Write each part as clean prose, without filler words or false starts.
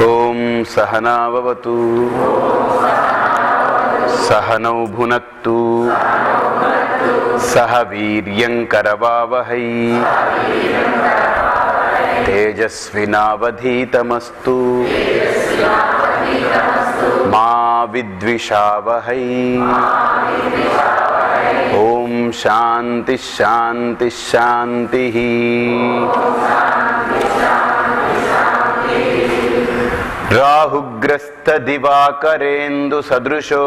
ఓం సహనావవతు సహనౌ భునక్తు సహ వీర్యం కరవావహై తేజస్వినావధీతమస్తు మా విద్విషావహై. ఓం శాంతి శాంతి శాంతి. రాహుగ్రస్త దివాకరేందు సదృశో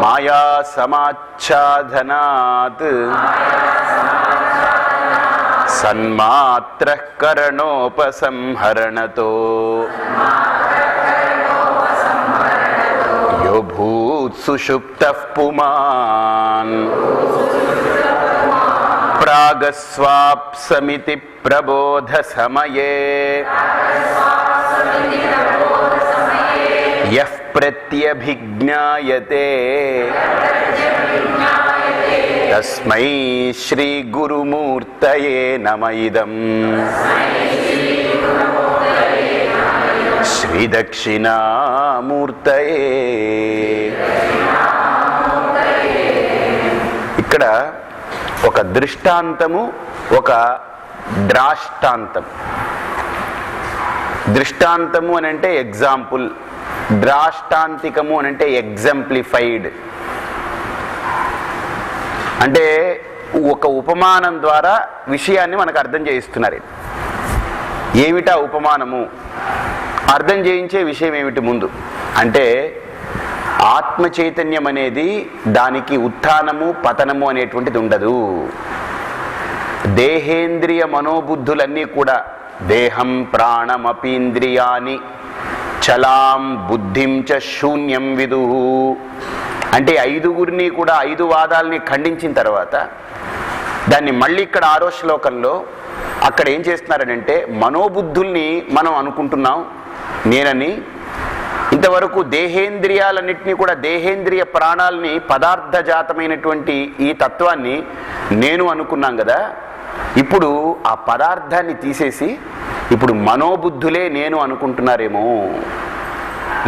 మాయా సమాచ్ఛాదనాత్ సన్మాత్రః కరణోపసంహరణతో యో భూత్ సుషుప్తః పుమాన్ ప్రాగస్వాప్సమితి ప్రబోధ సమయే యః ప్రత్యభిజ్ఞాయతే తస్మై శ్రీ గురుమూర్తయే నమ ఇదం. శ్రీ దక్షిణామూర్తయే. ఇక్కడ ఒక దృష్టాంతము, ఒక ద్రాష్టాంతం. దృష్టాంతము అని అంటే ఎగ్జాంపుల్, ద్రాష్టాంతికము అని అంటే ఎగ్జాంప్లిఫైడ్. అంటే ఒక ఉపమానం ద్వారా విషయాన్ని మనకు అర్థం చేయిస్తున్నారు. ఏమిటా ఉపమానము? అర్థం చేయించే విషయం ఏమిటి ముందు అంటే, ఆత్మ చైతన్యం అనేది దానికి ఉత్థానము పతనము అనేటువంటిది ఉండదు. దేహేంద్రియ మనోబుద్ధులన్నీ కూడా దేహం ప్రాణమపీంద్రియాని చలాం బుద్ధిం చ శూన్యం విదుః అంటే ఐదుగురిని కూడా, ఐదు వాదాలని ఖండించిన తర్వాత దాన్ని మళ్ళీ ఇక్కడ ఆరో శ్లోకంలో అక్కడ ఏం చేస్తున్నారనంటే, మనోబుద్ధుల్ని మనం అనుకుంటున్నాం నేనని. ఇంతవరకు దేహేంద్రియాలన్నింటినీ కూడా, దేహేంద్రియ ప్రాణాలని, పదార్థజాతమైనటువంటి ఈ తత్వాన్ని నేను అనుకున్నాం కదా. ఇప్పుడు ఆ పదార్థాన్ని తీసేసి ఇప్పుడు మనోబుద్ధులే నేను అనుకుంటున్నారేమో.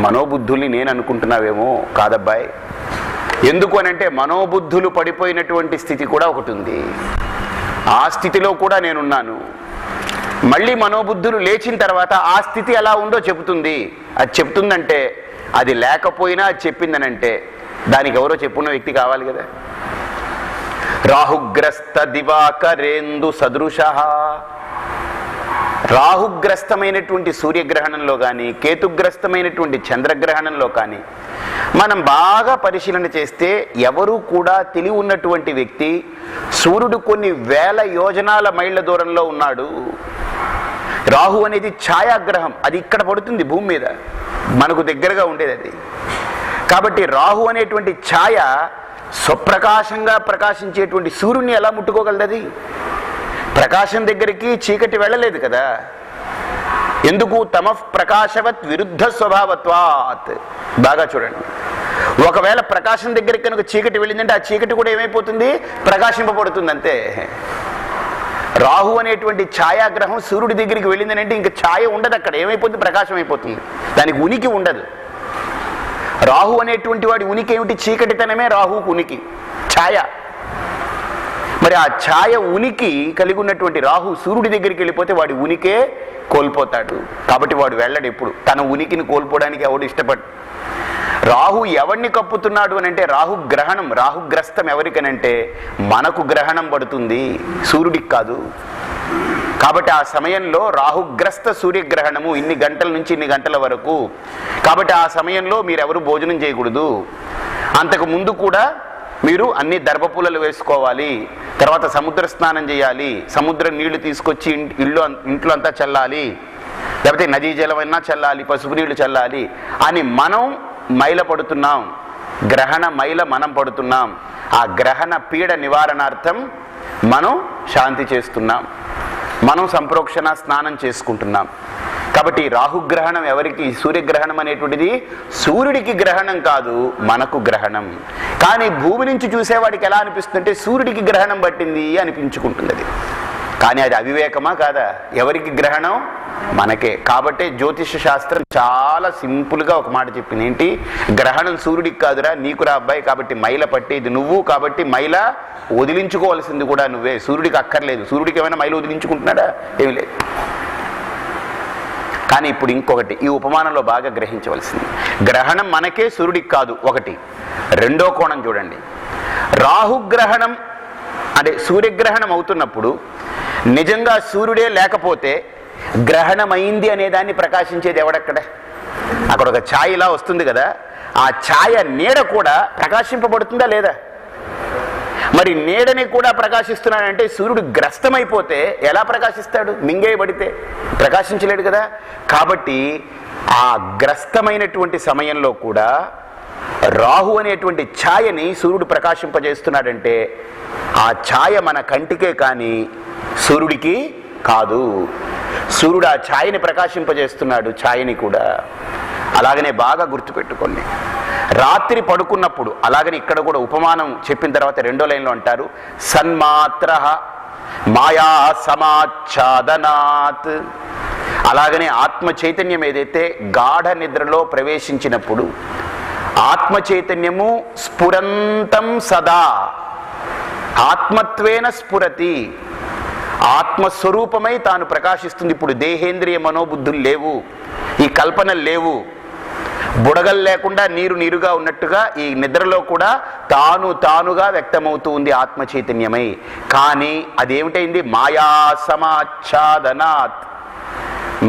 మనోబుద్ధుల్ని నేను అనుకుంటున్నావేమో. కాదబ్బాయి. ఎందుకు అనంటే, మనోబుద్ధులు పడిపోయినటువంటి స్థితి కూడా ఒకటి ఉంది. ఆ స్థితిలో కూడా నేనున్నాను. మళ్ళీ మనోబుద్ధులు లేచిన తర్వాత ఆ స్థితి ఎలా ఉందో చెబుతుంది. అది చెప్తుందంటే, అది లేకపోయినా అది చెప్పిందనంటే దానికి ఎవరో చెప్పున్న వ్యక్తి కావాలి కదా. రాహుగ్రస్త దివాకరేందు సదృశః. రాహుగ్రస్తమైనటువంటి సూర్యగ్రహణంలో కానీ, కేతుగ్రస్తమైనటువంటి చంద్రగ్రహణంలో కానీ మనం బాగా పరిశీలన చేస్తే, ఎవరు కూడా తెలివి ఉన్నటువంటి వ్యక్తి, సూర్యుడు కొన్ని వేల యోజనాల మైళ్ళ దూరంలో ఉన్నాడు. రాహు అనేది ఛాయాగ్రహం. అది ఇక్కడ పడుతుంది భూమి మీద, మనకు దగ్గరగా ఉండేది అది. కాబట్టి రాహు అనేటువంటి ఛాయ స్వప్రకాశంగా ప్రకాశించేటువంటి సూర్యుని ఎలా ముట్టుకోగలదు? అది ప్రకాశం దగ్గరికి చీకటి వెళ్ళలేదు కదా. ఎందుకు? తమః ప్రకాశవత్ విరుద్ధ స్వభావత్వాత్. బాగా చూడండి. ఒకవేళ ప్రకాశం దగ్గరికి కనుక చీకటి వెళ్ళిందంటే ఆ చీకటి కూడా ఏమైపోతుంది? ప్రకాశింపబడుతుంది అంతే. రాహు అనేటువంటి ఛాయాగ్రహం సూర్యుడి దగ్గరికి వెళ్ళిందని అంటే ఇంక ఛాయ ఉండదు అక్కడ. ఏమైపోతుంది? ప్రకాశం అయిపోతుంది. దానికి ఉనికి ఉండదు. రాహు అనేటువంటి వాడి ఉనికి ఏమిటి? చీకటితనమే రాహుకు ఉనికి, ఛాయ. మరి ఆ ఛాయ ఉనికి కలిగి ఉన్నటువంటి రాహు సూర్యుడి దగ్గరికి వెళ్ళిపోతే వాడి ఉనికే కోల్పోతాడు. కాబట్టి వాడు వెళ్ళడు ఎప్పుడు. తన ఉనికిని కోల్పోవడానికి ఎవడు ఇష్టపడు. రాహు ఎవరిని కప్పుతున్నాడు అని అంటే, రాహు గ్రహణం, రాహుగ్రస్తం ఎవరికనంటే మనకు గ్రహణం పడుతుంది, సూర్యుడికి కాదు. కాబట్టి ఆ సమయంలో రాహుగ్రస్త సూర్యగ్రహణము ఇన్ని గంటల నుంచి ఇన్ని గంటల వరకు. కాబట్టి ఆ సమయంలో మీరెవరు భోజనం చేయకూడదు. అంతకు ముందు కూడా మీరు అన్ని దర్భపుల్లలు వేసుకోవాలి. తర్వాత సముద్ర స్నానం చేయాలి. సముద్ర నీళ్లు తీసుకొచ్చి ఇంట్లో అంతా చల్లాలి. లేకపోతే నదీ జలమైనా చల్లాలి, పసుపు నీళ్లు చల్లాలి అని మనం మైల పడుతున్నాం. గ్రహణ మైల మనం పడుతున్నాం. ఆ గ్రహణ పీడ నివారణార్థం మనం శాంతి చేస్తున్నాం. మనం సంప్రోక్షణ స్నానం చేసుకుంటున్నాం. కాబట్టి రాహుగ్రహణం ఎవరికి? సూర్యగ్రహణం అనేటువంటిది సూర్యుడికి గ్రహణం కాదు, మనకు గ్రహణం. కానీ భూమి నుంచి చూసేవాడికి ఎలా అనిపిస్తుంది అంటే సూర్యుడికి గ్రహణం పట్టింది అనిపించుకుంటుంది. అది కానీ అది అవివేకమా కాదా? ఎవరికి గ్రహణం? మనకే. కాబట్టి జ్యోతిష శాస్త్రం చాలా సింపుల్గా ఒక మాట చెప్పింది. ఏంటి? గ్రహణం సూర్యుడికి కాదురా, నీకురా అబ్బాయి. కాబట్టి మైల పట్టేది నువ్వు, కాబట్టి మైల వదిలించుకోవాల్సింది కూడా నువ్వే, సూర్యుడికి అక్కర్లేదు. సూర్యుడికి ఏమైనా మైలు వదిలించుకుంటున్నాడా? ఏమి లేదు. కానీ ఇప్పుడు ఇంకొకటి ఈ ఉపమానంలో బాగా గ్రహించవలసింది. గ్రహణం మనకే, సూర్యుడికి కాదు. ఒకటి. రెండో కోణం చూడండి. రాహుగ్రహణం అంటే సూర్యగ్రహణం అవుతున్నప్పుడు నిజంగా సూర్యుడే లేకపోతే గ్రహణమైంది అనేదాన్ని ప్రకాశించేది ఎవడక్కడ? అక్కడ ఒక ఛాయలా వస్తుంది కదా, ఆ ఛాయ నీడ కూడా ప్రకాశింపబడుతుందా లేదా? మరి నీడని కూడా ప్రకాశిస్తున్నాడంటే సూర్యుడు గ్రస్తమైపోతే ఎలా ప్రకాశిస్తాడు? మింగేయబడితే ప్రకాశించలేడు కదా. కాబట్టి ఆ గ్రస్తమైనటువంటి సమయంలో కూడా రాహు అనేటువంటి ఛాయని సూర్యుడు ప్రకాశింపజేస్తున్నాడంటే ఆ ఛాయ మన కంటికే కానీ సూర్యుడికి కాదు. సూర్యుడు ఆ ఛాయని ప్రకాశింపజేస్తున్నాడు, ఛాయని కూడా. అలాగనే బాగా గుర్తుపెట్టుకోండి. రాత్రి పడుకున్నప్పుడు, అలాగని ఇక్కడ కూడా ఉపమానం చెప్పిన తర్వాత రెండో లైన్లో అంటారు, సన్మాత్ర మాయా సమాచ్ఛాదనాత్. అలాగనే ఆత్మ చైతన్యం ఏదైతే గాఢ నిద్రలో ప్రవేశించినప్పుడు ఆత్మ చైతన్యము స్ఫురంతం సదా ఆత్మత్వేన స్ఫురతి, ఆత్మస్వరూపమై తాను ప్రకాశిస్తుంది. ఇప్పుడు దేహేంద్రియ మనోబుద్ధులు లేవు, ఈ కల్పనలు లేవు. బుడగలు లేకుండా నీరు నీరుగా ఉన్నట్టుగా ఈ నిద్రలో కూడా తానుగా వ్యక్తమవుతూ ఉంది ఆత్మ చైతన్యమై. కానీ అదేమిటైంది? మాయా సమాచ్ఛాదనాత్.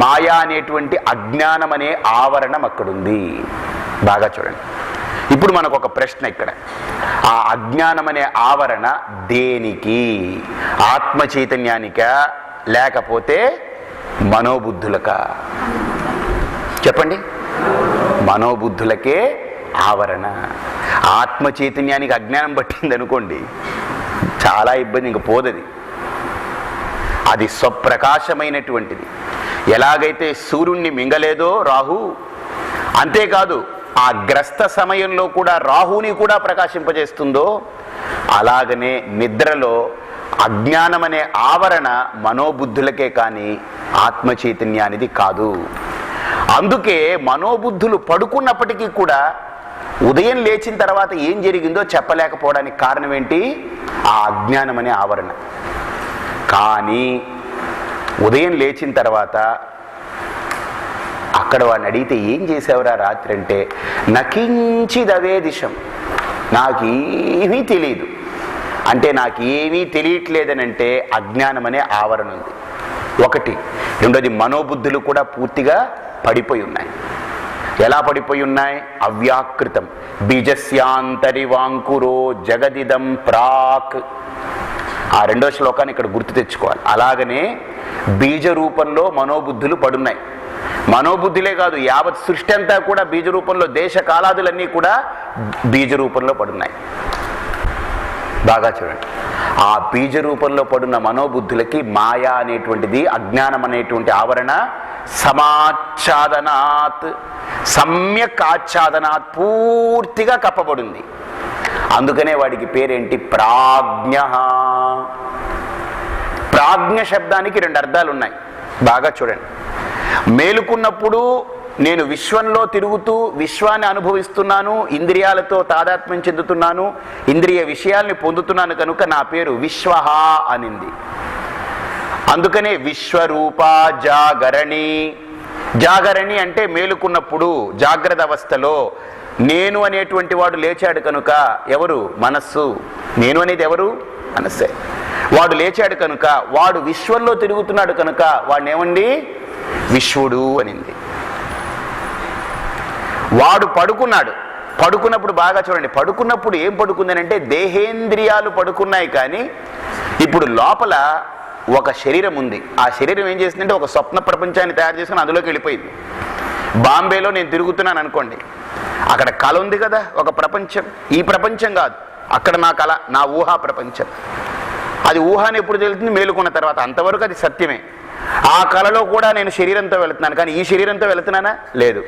మాయా అనేటువంటి అజ్ఞానం అనే ఆవరణం అక్కడుంది. బాగా చూడండి. ఇప్పుడు మనకు ఒక ప్రశ్న ఇక్కడ. ఆ అజ్ఞానం అనే ఆవరణ దేనికి? ఆత్మ చైతన్యానికా లేకపోతే మనోబుద్ధులకా? చెప్పండి. మనోబుద్ధులకే ఆవరణ. ఆత్మ చైతన్యానికి అజ్ఞానం పట్టింది అనుకోండి, చాలా ఇబ్బంది, ఇంక పోదది. అది స్వప్రకాశమైనటువంటిది. ఎలాగైతే సూర్యుణ్ణి మింగలేదో రాహు, అంతేకాదు ఆ గ్రస్త సమయంలో కూడా రాహుని కూడా ప్రకాశింపజేస్తుందో, అలాగనే నిద్రలో అజ్ఞానం అనే ఆవరణ మనోబుద్ధులకే కానీ ఆత్మ చైతన్యానిది కాదు. అందుకే మనోబుద్ధులు పడుకున్నప్పటికీ కూడా ఉదయం లేచిన తర్వాత ఏం జరిగిందో చెప్పలేకపోవడానికి కారణం ఏంటి? ఆ అజ్ఞానం అనే ఆవరణ. కానీ ఉదయం లేచిన తర్వాత అక్కడ వాడిని అడిగితే ఏం చేసావురా రాత్రి అంటే, నకించిదవే దిశం, నాకేమీ తెలియదు అంటే, నాకేమీ తెలియట్లేదనంటే అజ్ఞానం అనే ఆవరణ ఉంది. ఒకటి. రెండోది, మనోబుద్ధులు కూడా పూర్తిగా పడిపోయి ఉన్నాయి. ఎలా పడిపోయి ఉన్నాయి? అవ్యాకృతం. బీజస్యాంతరివాంకురో జగదిదం ప్రాక్. ఆ రెండో శ్లోకాన్ని ఇక్కడ గుర్తు తెచ్చుకోవాలి. అలాగనే బీజ రూపంలో మనోబుద్ధులు పడున్నాయి. మనోబుద్ధులే కాదు, యావత్ సృష్టి అంతా కూడా బీజ రూపంలో, దేశ కాలాదులన్నీ కూడా బీజ రూపంలో పడున్నాయి. బాగా చూడండి. ఆ బీజ రూపంలో పడున్న మనోబుద్ధులకి మాయా అనేటువంటిది, అజ్ఞానం అనేటువంటి ఆవరణ సమాచ్ఛాదనాత్, సమ్యక్ ఆచ్ఛాదనాత్, పూర్తిగా కప్పబడింది. అందుకనే వాడికి పేరేంటి? ప్రాజ్ఞ. ప్రాజ్ఞ శబ్దానికి రెండు అర్థాలు ఉన్నాయి. బాగా చూడండి. మేలుకున్నప్పుడు నేను విశ్వంలో తిరుగుతూ విశ్వాన్ని అనుభవిస్తున్నాను, ఇంద్రియాలతో తాదాత్మ్యం చెందుతున్నాను, ఇంద్రియ విషయాల్ని పొందుతున్నాను కనుక నా పేరు విశ్వహ అనింది. అందుకనే విశ్వరూప జాగరణి. జాగరణి అంటే మేలుకున్నప్పుడు జాగ్రత్త అవస్థలో నేను అనేటువంటి వాడు లేచాడు కనుక. ఎవరు? మనస్సు. నేను అనేది ఎవరు? మనస్సే. వాడు లేచాడు కనుక, వాడు విశ్వంలో తిరుగుతున్నాడు కనుక వాడిని ఏమండి? విశ్వడు అనింది. వాడు పడుకున్నాడు. పడుకున్నప్పుడు బాగా చూడండి, పడుకున్నప్పుడు ఏం పడుకుందని అంటే దేహేంద్రియాలు పడుకున్నాయి, కానీ ఇప్పుడు లోపల ఒక శరీరం ఉంది. ఆ శరీరం ఏం చేసిందంటే ఒక స్వప్న ప్రపంచాన్ని తయారు చేసుకుని అందులోకి వెళ్ళిపోయింది. బాంబేలో నేను తిరుగుతున్నాను అనుకోండి, అక్కడ కళ ఉంది కదా, ఒక ప్రపంచం. ఈ ప్రపంచం కాదు, అక్కడ నా కళ, నా ఊహా ప్రపంచం. అది ఊహాని ఎప్పుడు తెలుస్తుంది? మేలుకున్న తర్వాత. అంతవరకు అది సత్యమే. ఆ కళలో కూడా నేను శరీరంతో వెళుతున్నాను, కానీ ఈ శరీరంతో వెళుతున్నానా? లేదు.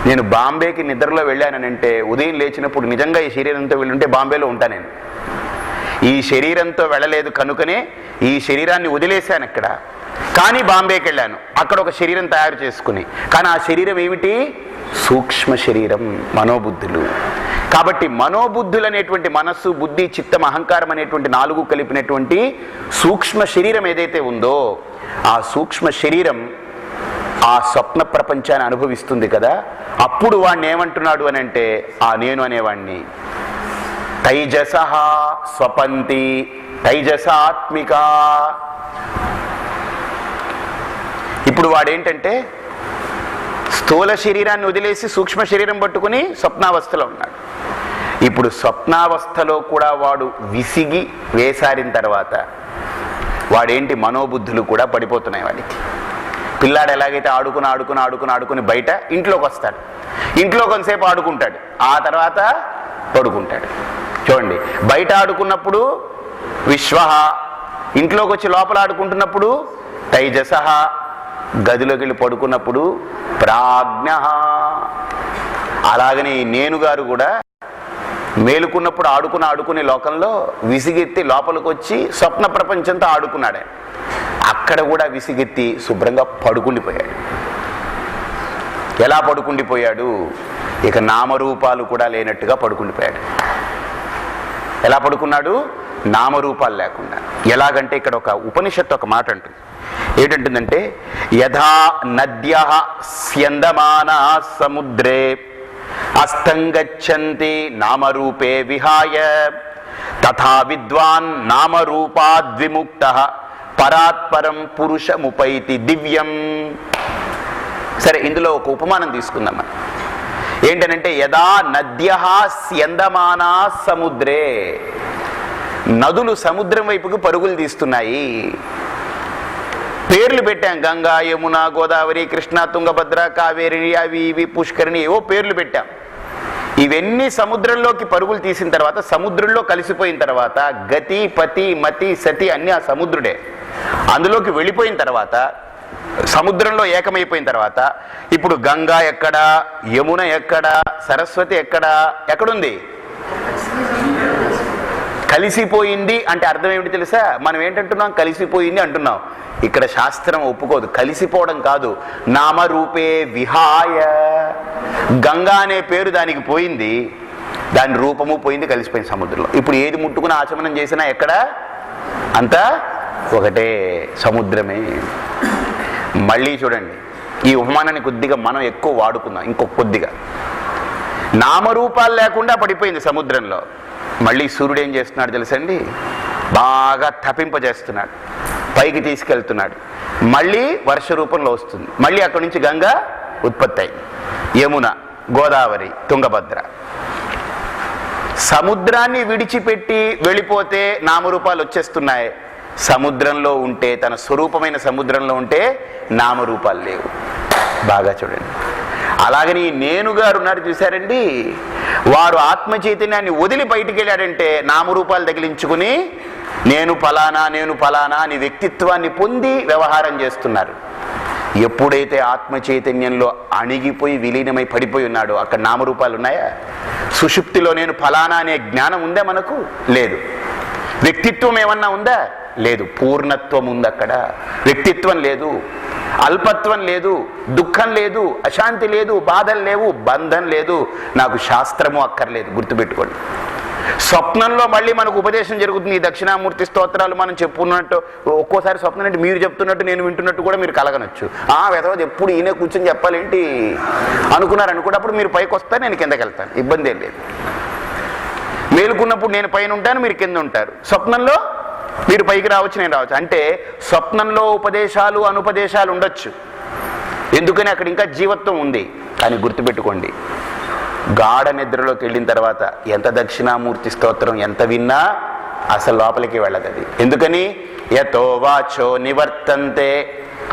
నేను బాంబేకి నిద్రలో వెళ్ళానంటే ఉదయం లేచినప్పుడు నిజంగా ఈ శరీరంతో వెళ్ళుంటే బాంబేలో ఉంటా నేను. ఈ శరీరంతో వెళ్ళలేదు కనుకనే ఈ శరీరాన్ని వదిలేశాను అక్కడ. కానీ బాంబేకి వెళ్ళాను, అక్కడ ఒక శరీరం తయారు చేసుకుని. కానీ ఆ శరీరం ఏమిటి? సూక్ష్మ శరీరం, మనోబుద్ధులు. కాబట్టి మనోబుద్ధులు అనేటువంటి మనస్సు, బుద్ధి, చిత్తం, అహంకారం అనేటువంటి 4 కలిపినటువంటి సూక్ష్మ శరీరం ఏదైతే ఉందో, ఆ సూక్ష్మ శరీరం ఆ స్వప్న ప్రపంచాన్ని అనుభవిస్తుంది కదా. అప్పుడు వాడిని ఏమంటున్నాడు అని అంటే, ఆ నేను అనేవాణ్ణి తైజస స్వపంతి తైజసాత్మిక. ఇప్పుడు వాడేంటంటే స్థూల శరీరాన్ని వదిలేసి సూక్ష్మ శరీరం పట్టుకుని స్వప్నావస్థలో ఉన్నాడు. ఇప్పుడు స్వప్నావస్థలో కూడా వాడు విసిగి వేసారిన తర్వాత వాడేంటి, మనోబుద్ధులు కూడా పడిపోతున్నాయి వాడికి. పిల్లాడు ఎలాగైతే ఆడుకుని బయట ఇంట్లోకి వస్తాడు, ఇంట్లో కొంతసేపు ఆడుకుంటాడు, ఆ తర్వాత పడుకుంటాడు. చూడండి, బయట ఆడుకున్నప్పుడు విశ్వ, ఇంట్లోకి వచ్చి లోపల ఆడుకుంటున్నప్పుడు తైజస, గదిలోకి వెళ్ళి పడుకున్నప్పుడు ప్రాజ్ఞ. అలాగని నేను గారు కూడా మేలుకున్నప్పుడు ఆడుకునే లోకంలో విసిగెత్తి లోపలికి వచ్చి స్వప్న ప్రపంచంతో ఆడుకున్నాడు. అక్కడ కూడా విసిగెత్తి శుభ్రంగా పడుకుండిపోయాడు. ఎలా పడుకుండిపోయాడు? ఇక నామరూపాలు కూడా లేనట్టుగా పడుకుండిపోయాడు. ఎలా పడుకున్నాడు? నామరూపాలు లేకుండా. ఎలాగంటే ఇక్కడ ఒక ఉపనిషత్తు ఒక మాట అంటుంది. ఏంటంటుందంటే, యథా నద్యః స్యందమానా సముద్రే అస్తంగచ్చంతి నామరూపే విహాయ తథా విద్వాన్ నామరూపాద్విముక్తః పరాత్పరం పురుషముపైతి దివ్యం. సరే, ఇందులో ఒక ఉపమానం తీసుకుందాం మనం. ఏంటనంటే, యదా నద్యః స్యందమానా సముద్రే, నదులు సముద్రం వైపుకు పరుగులు తీస్తున్నాయి. పేర్లు పెట్టాం, గంగా, యమున, గోదావరి, కృష్ణ, తుంగభద్ర, కావేరి, అవి ఇవి పుష్కరిణి, ఏవో పేర్లు పెట్టాం. ఇవన్నీ సముద్రంలోకి పరుగులు తీసిన తర్వాత, సముద్రంలో కలిసిపోయిన తర్వాత, గతి, పతి, మతి, సతి అన్నీ ఆ సముద్రుడే. అందులోకి వెళ్ళిపోయిన తర్వాత, సముద్రంలో ఏకమైపోయిన తర్వాత, ఇప్పుడు గంగా ఎక్కడా, యమున ఎక్కడా, సరస్వతి ఎక్కడుంది? కలిసిపోయింది అంటే అర్థం ఏమిటి తెలుసా? మనం ఏంటంటున్నాం? కలిసిపోయింది అంటున్నాం. ఇక్కడ శాస్త్రం ఒప్పుకోదు. కలిసిపోవడం కాదు, నామరూపే విహాయ. గంగా అనే పేరు దానికి పోయింది, దాని రూపము పోయింది, కలిసిపోయింది సముద్రంలో. ఇప్పుడు ఏది ముట్టుకుని ఆచమనం చేసినా ఎక్కడ అంతా ఒకటే, సముద్రమే. మళ్ళీ చూడండి, ఈ ఉపమానాన్ని కొద్దిగా మనం ఎక్కువ వాడుకుందాం, ఇంకొక కొద్దిగా. నామరూపాలు లేకుండా పడిపోయింది సముద్రంలో. మళ్ళీ సూర్యుడు ఏం చేస్తున్నాడు తెలుసండి? బాగా తపింపజేస్తున్నాడు, పైకి తీసుకెళ్తున్నాడు. మళ్ళీ వర్ష రూపంలో వస్తుంది. మళ్ళీ అక్కడి నుంచి గంగా ఉత్పత్తి అయింది, యమున, గోదావరి, తుంగభద్ర. సముద్రాన్ని విడిచిపెట్టి వెళ్ళిపోతే నామరూపాలు వచ్చేస్తున్నాయి. సముద్రంలో ఉంటే, తన స్వరూపమైన సముద్రంలో ఉంటే నామరూపాలు లేవు. బాగా చూడండి. అలాగని నేనుగారు ఉన్నారు చూశారండి, వారు ఆత్మ చైతన్యాన్ని వదిలి బయటికి వెళ్ళాడంటే నామరూపాలు తగిలించుకుని నేను ఫలానా అని వ్యక్తిత్వాన్ని పొంది వ్యవహారం చేస్తున్నారు. ఎప్పుడైతే ఆత్మ చైతన్యంలో అణిగిపోయి విలీనమై పడిపోయి ఉన్నాడో అక్కడ నామరూపాలు ఉన్నాయా? సుషుప్తిలో నేను ఫలానా అనే జ్ఞానం ఉందా? మనకు లేదు. వ్యక్తిత్వం ఏమన్నా ఉందా? లేదు. పూర్ణత్వం ఉంది అక్కడ. వ్యక్తిత్వం లేదు, అల్పత్వం లేదు, దుఃఖం లేదు, అశాంతి లేదు, బాధలు లేవు, బంధం లేదు. నాకు శాస్త్రము అక్కర్లేదు. గుర్తుపెట్టుకోండి. స్వప్నంలో మళ్ళీ మనకు ఉపదేశం జరుగుతుంది. ఈ దక్షిణామూర్తి స్తోత్రాలు మనం చెప్పుకున్నట్టు, ఒక్కోసారి స్వప్నం అంటే మీరు చెప్తున్నట్టు నేను వింటున్నట్టు కూడా మీరు కలగనొచ్చు. వెధవది ఎప్పుడు ఈయన కూర్చొని చెప్పాలేంటి అనుకున్నారనుకుంటే అప్పుడు మీరు పైకి వస్తారు, నేను కిందకి వెళ్తాను, ఇబ్బంది ఏం లేదు. మేలుకున్నప్పుడు నేను పైన ఉంటాను, మీరు కింద ఉంటారు. స్వప్నంలో మీరు పైకి రావచ్చు, నేను రావచ్చు. అంటే స్వప్నంలో ఉపదేశాలు అనుపదేశాలు ఉండొచ్చు, ఎందుకని అక్కడ ఇంకా జీవత్వం ఉంది. కానీ గుర్తుపెట్టుకోండి, గాఢ నిద్రలోకి వెళ్ళిన తర్వాత ఎంత దక్షిణామూర్తి స్తోత్రం ఎంత విన్నా అసలు లోపలికి వెళ్ళదు అది. ఎందుకని? యతో వాచో నివర్తంతే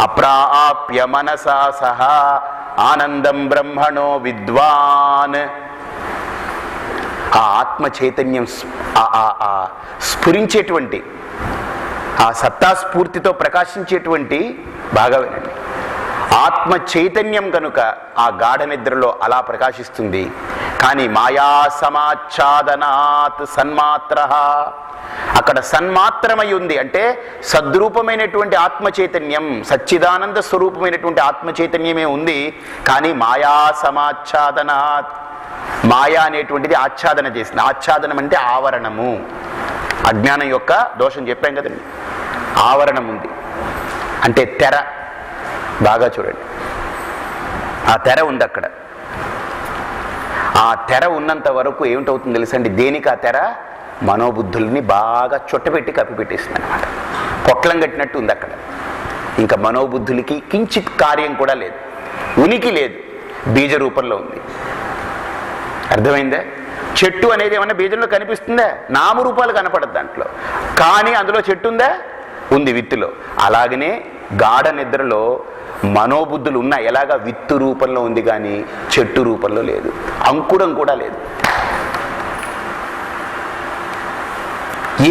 అప్రాప్య మనసా సహా ఆనందం బ్రహ్మణో విద్వాన్. ఆ ఆత్మ చైతన్యం స్ఫురించేటువంటి, ఆ సత్తాస్ఫూర్తితో ప్రకాశించేటువంటి, బాగా వినండి, ఆత్మ చైతన్యం కనుక ఆ గాఢ నిద్రలో అలా ప్రకాశిస్తుంది. కానీ మాయా సమాచ్ఛాదనాత్ సన్మాత్ర, అక్కడ సన్మాత్రమై ఉంది అంటే సద్రూపమైనటువంటి ఆత్మ చైతన్యం, సచ్చిదానంద స్వరూపమైనటువంటి ఆత్మ చైతన్యమే ఉంది. కానీ మాయా సమాచ్ఛాదనాత్, మాయా అనేటువంటిది ఆచ్ఛాదన చేసింది. ఆచ్ఛాదనం అంటే ఆవరణము, అజ్ఞానం యొక్క దోషం చెప్పాం కదండి. ఆవరణం ఉంది అంటే తెర. బాగా చూడండి, ఆ తెర ఉంది అక్కడ. ఆ తెర ఉన్నంత వరకు ఏమిటవుతుంది తెలుసండి? దేనికి ఆ తెర? మనోబుద్ధుల్ని బాగా చుట్టపెట్టి కప్పిపెట్టేస్తుంది అనమాట. పొట్లం కట్టినట్టు ఉంది అక్కడ. ఇంకా మనోబుద్ధులకి కించిత్ కార్యం కూడా లేదు, ఉనికి లేదు, బీజ రూపంలో ఉంది. అర్థమైందా? చెట్టు అనేది ఏమన్నా బీజంలో కనిపిస్తుందా? నామరూపాలు కనపడదు దాంట్లో, కానీ అందులో చెట్టు ఉందా? ఉంది, విత్తులో. అలాగనే గాఢ నిద్రలో మనోబుద్ధులు ఉన్నాయి. ఎలాగా? విత్తు రూపంలో ఉంది కానీ చెట్టు రూపంలో లేదు, అంకురం కూడా లేదు.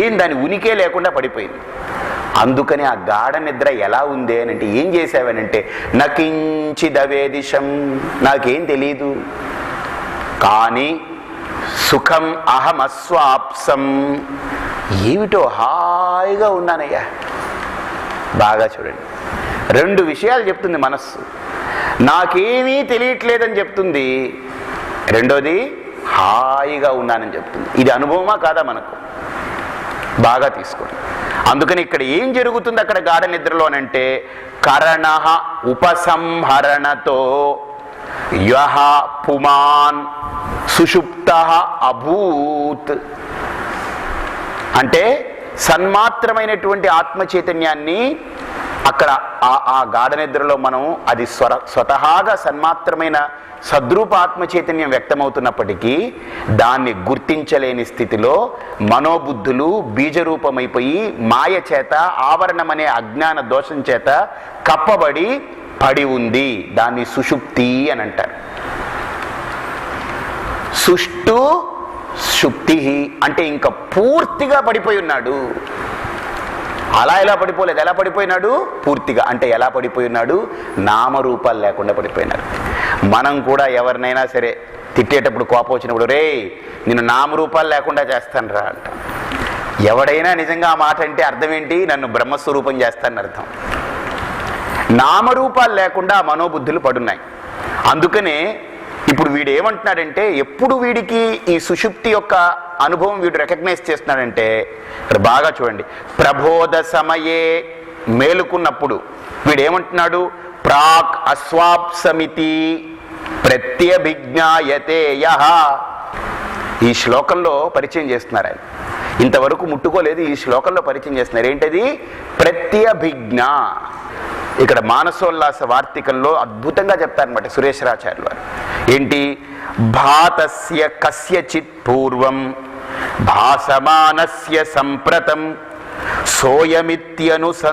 ఏం దాని ఉనికే లేకుండా పడిపోయింది. అందుకని ఆ గాఢ నిద్ర ఎలా ఉంది అని అంటే, ఏం చేసావనంటే నకించిదవేదిశం, నాకేం తెలీదు, కానీ సుఖం అహమస్వాప్సం, ఏమిటో హాయిగా ఉన్నానయ్యా. బాగా చూడండి, రెండు విషయాలు చెప్తుంది మనస్సు. నాకేమీ తెలియట్లేదని చెప్తుంది, రెండోది హాయిగా ఉన్నానని చెప్తుంది. ఇది అనుభవమా కాదా మనకు? బాగా తీసుకోండి. అందుకని ఇక్కడ ఏం జరుగుతుంది అక్కడ గాఢ నిద్రలోనంటే, కరణ ఉపసంహరణతో యః పుమాన్ సుషుప్త అభూత్, అంటే సన్మాత్రమైనటువంటి ఆత్మ చైతన్యాన్ని అక్కడ ఆ గాఢ నిద్రలో మనం అది స్వతహాగా సన్మాత్రమైన సద్రూప ఆత్మ చైతన్యం వ్యక్తమవుతున్నప్పటికీ దాన్ని గుర్తించలేని స్థితిలో మనోబుద్ధులు బీజరూపమైపోయి మాయ చేత, ఆవరణమనే అజ్ఞాన దోషం చేత కప్పబడి పడి ఉంది. దాన్ని సుషుప్తి అని అంటారు. సుష్టు శుప్తి అంటే ఇంకా పూర్తిగా పడిపోయి ఉన్నాడు. అలా ఎలా పడిపోలేదు, ఎలా పడిపోయినాడు? పూర్తిగా. అంటే ఎలా పడిపోయి ఉన్నాడు? నామరూపాలు లేకుండా పడిపోయినాడు. మనం కూడా ఎవరినైనా సరే తిట్టేటప్పుడు, కోపం వచ్చినప్పుడు, రే నేను నామరూపాలు లేకుండా చేస్తాను రా అంట. ఎవడైనా నిజంగా ఆ మాట అంటే అర్థం ఏంటి? నన్ను బ్రహ్మస్వరూపం చేస్తానని అర్థం. నామరూపాలు లేకుండా మనోబుద్ధులు పడున్నాయి. అందుకనే ఇప్పుడు వీడు ఏమంటున్నాడంటే, ఎప్పుడు వీడికి ఈ సుషుప్తి యొక్క అనుభవం వీడు రికగ్నైజ్ చేస్తున్నాడంటే, ఇక్కడ బాగా చూడండి, ప్రబోధ సమయే, మేలుకున్నప్పుడు వీడు ఏమంటున్నాడు? ప్రాక్ అస్వాప్సమితి ప్రత్యభిజ్ఞాయతే యః. ఈ శ్లోకంలో పరిచయం చేస్తున్నారు ఆయన. ఇంతవరకు ముట్టుకోలేదు, ఈ శ్లోకంలో పరిచయం చేస్తున్నారు. ఏంటది? ప్రత్యభిజ్ఞ. ఇక్కడ మానసోల్లాస వార్తికంలో అద్భుతంగా చెప్తారనమాట సురేశ్వరాచార్యులు వారు. ఏంటి? భాతస్య కస్యచిత్ పూర్వం భాసమానస్య సంప్రతం సోయమిత్యనుసంధానం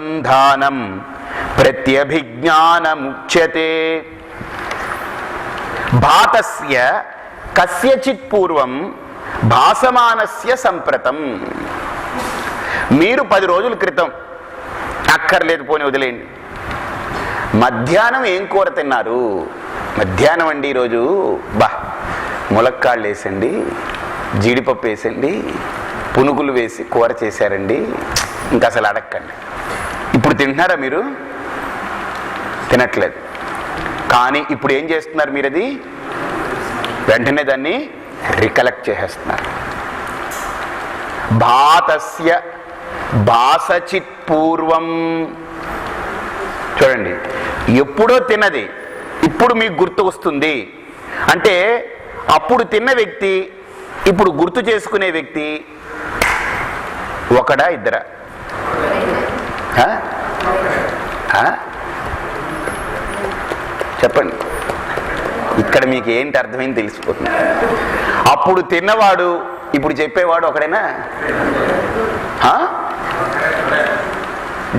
ప్రత్యభిజ్ఞానముచ్యతే. భాతస్య కస్యచిత్ పూర్వం భాసమానస్య సంప్రతం. మీరు 10 రోజుల క్రితం, అక్కర్లేదు పోని వదిలేయండి, మధ్యాహ్నం ఏం కూర తిన్నారు? మధ్యాహ్నం అండి ఈరోజు ములక్కాళ్ళు వేసండి, జీడిపప్పు వేసండి, పునుగులు వేసి కూర చేశారండి. ఇంకా అసలు అడక్కండి. ఇప్పుడు తింటున్నారా మీరు? తినట్లేదు. కానీ ఇప్పుడు ఏం చేస్తున్నారు మీరు? అది వెంటనే దాన్ని రికలెక్ట్ చేసేస్తున్నారు. భాతస్య భాసచిత్ పూర్వం. చూడండి, ఎప్పుడో తిన్నది ఇప్పుడు మీకు గుర్తు వస్తుంది. అంటే అప్పుడు తిన్న వ్యక్తి ఇప్పుడు గుర్తు చేసుకునే వ్యక్తి ఒకడా ఇద్దరా? చెప్పండి. ఇక్కడ మీకు ఏంటి అర్థమైంది తెలిసిపోతుంది. అప్పుడు తిన్నవాడు ఇప్పుడు చెప్పేవాడు ఒకడేనా?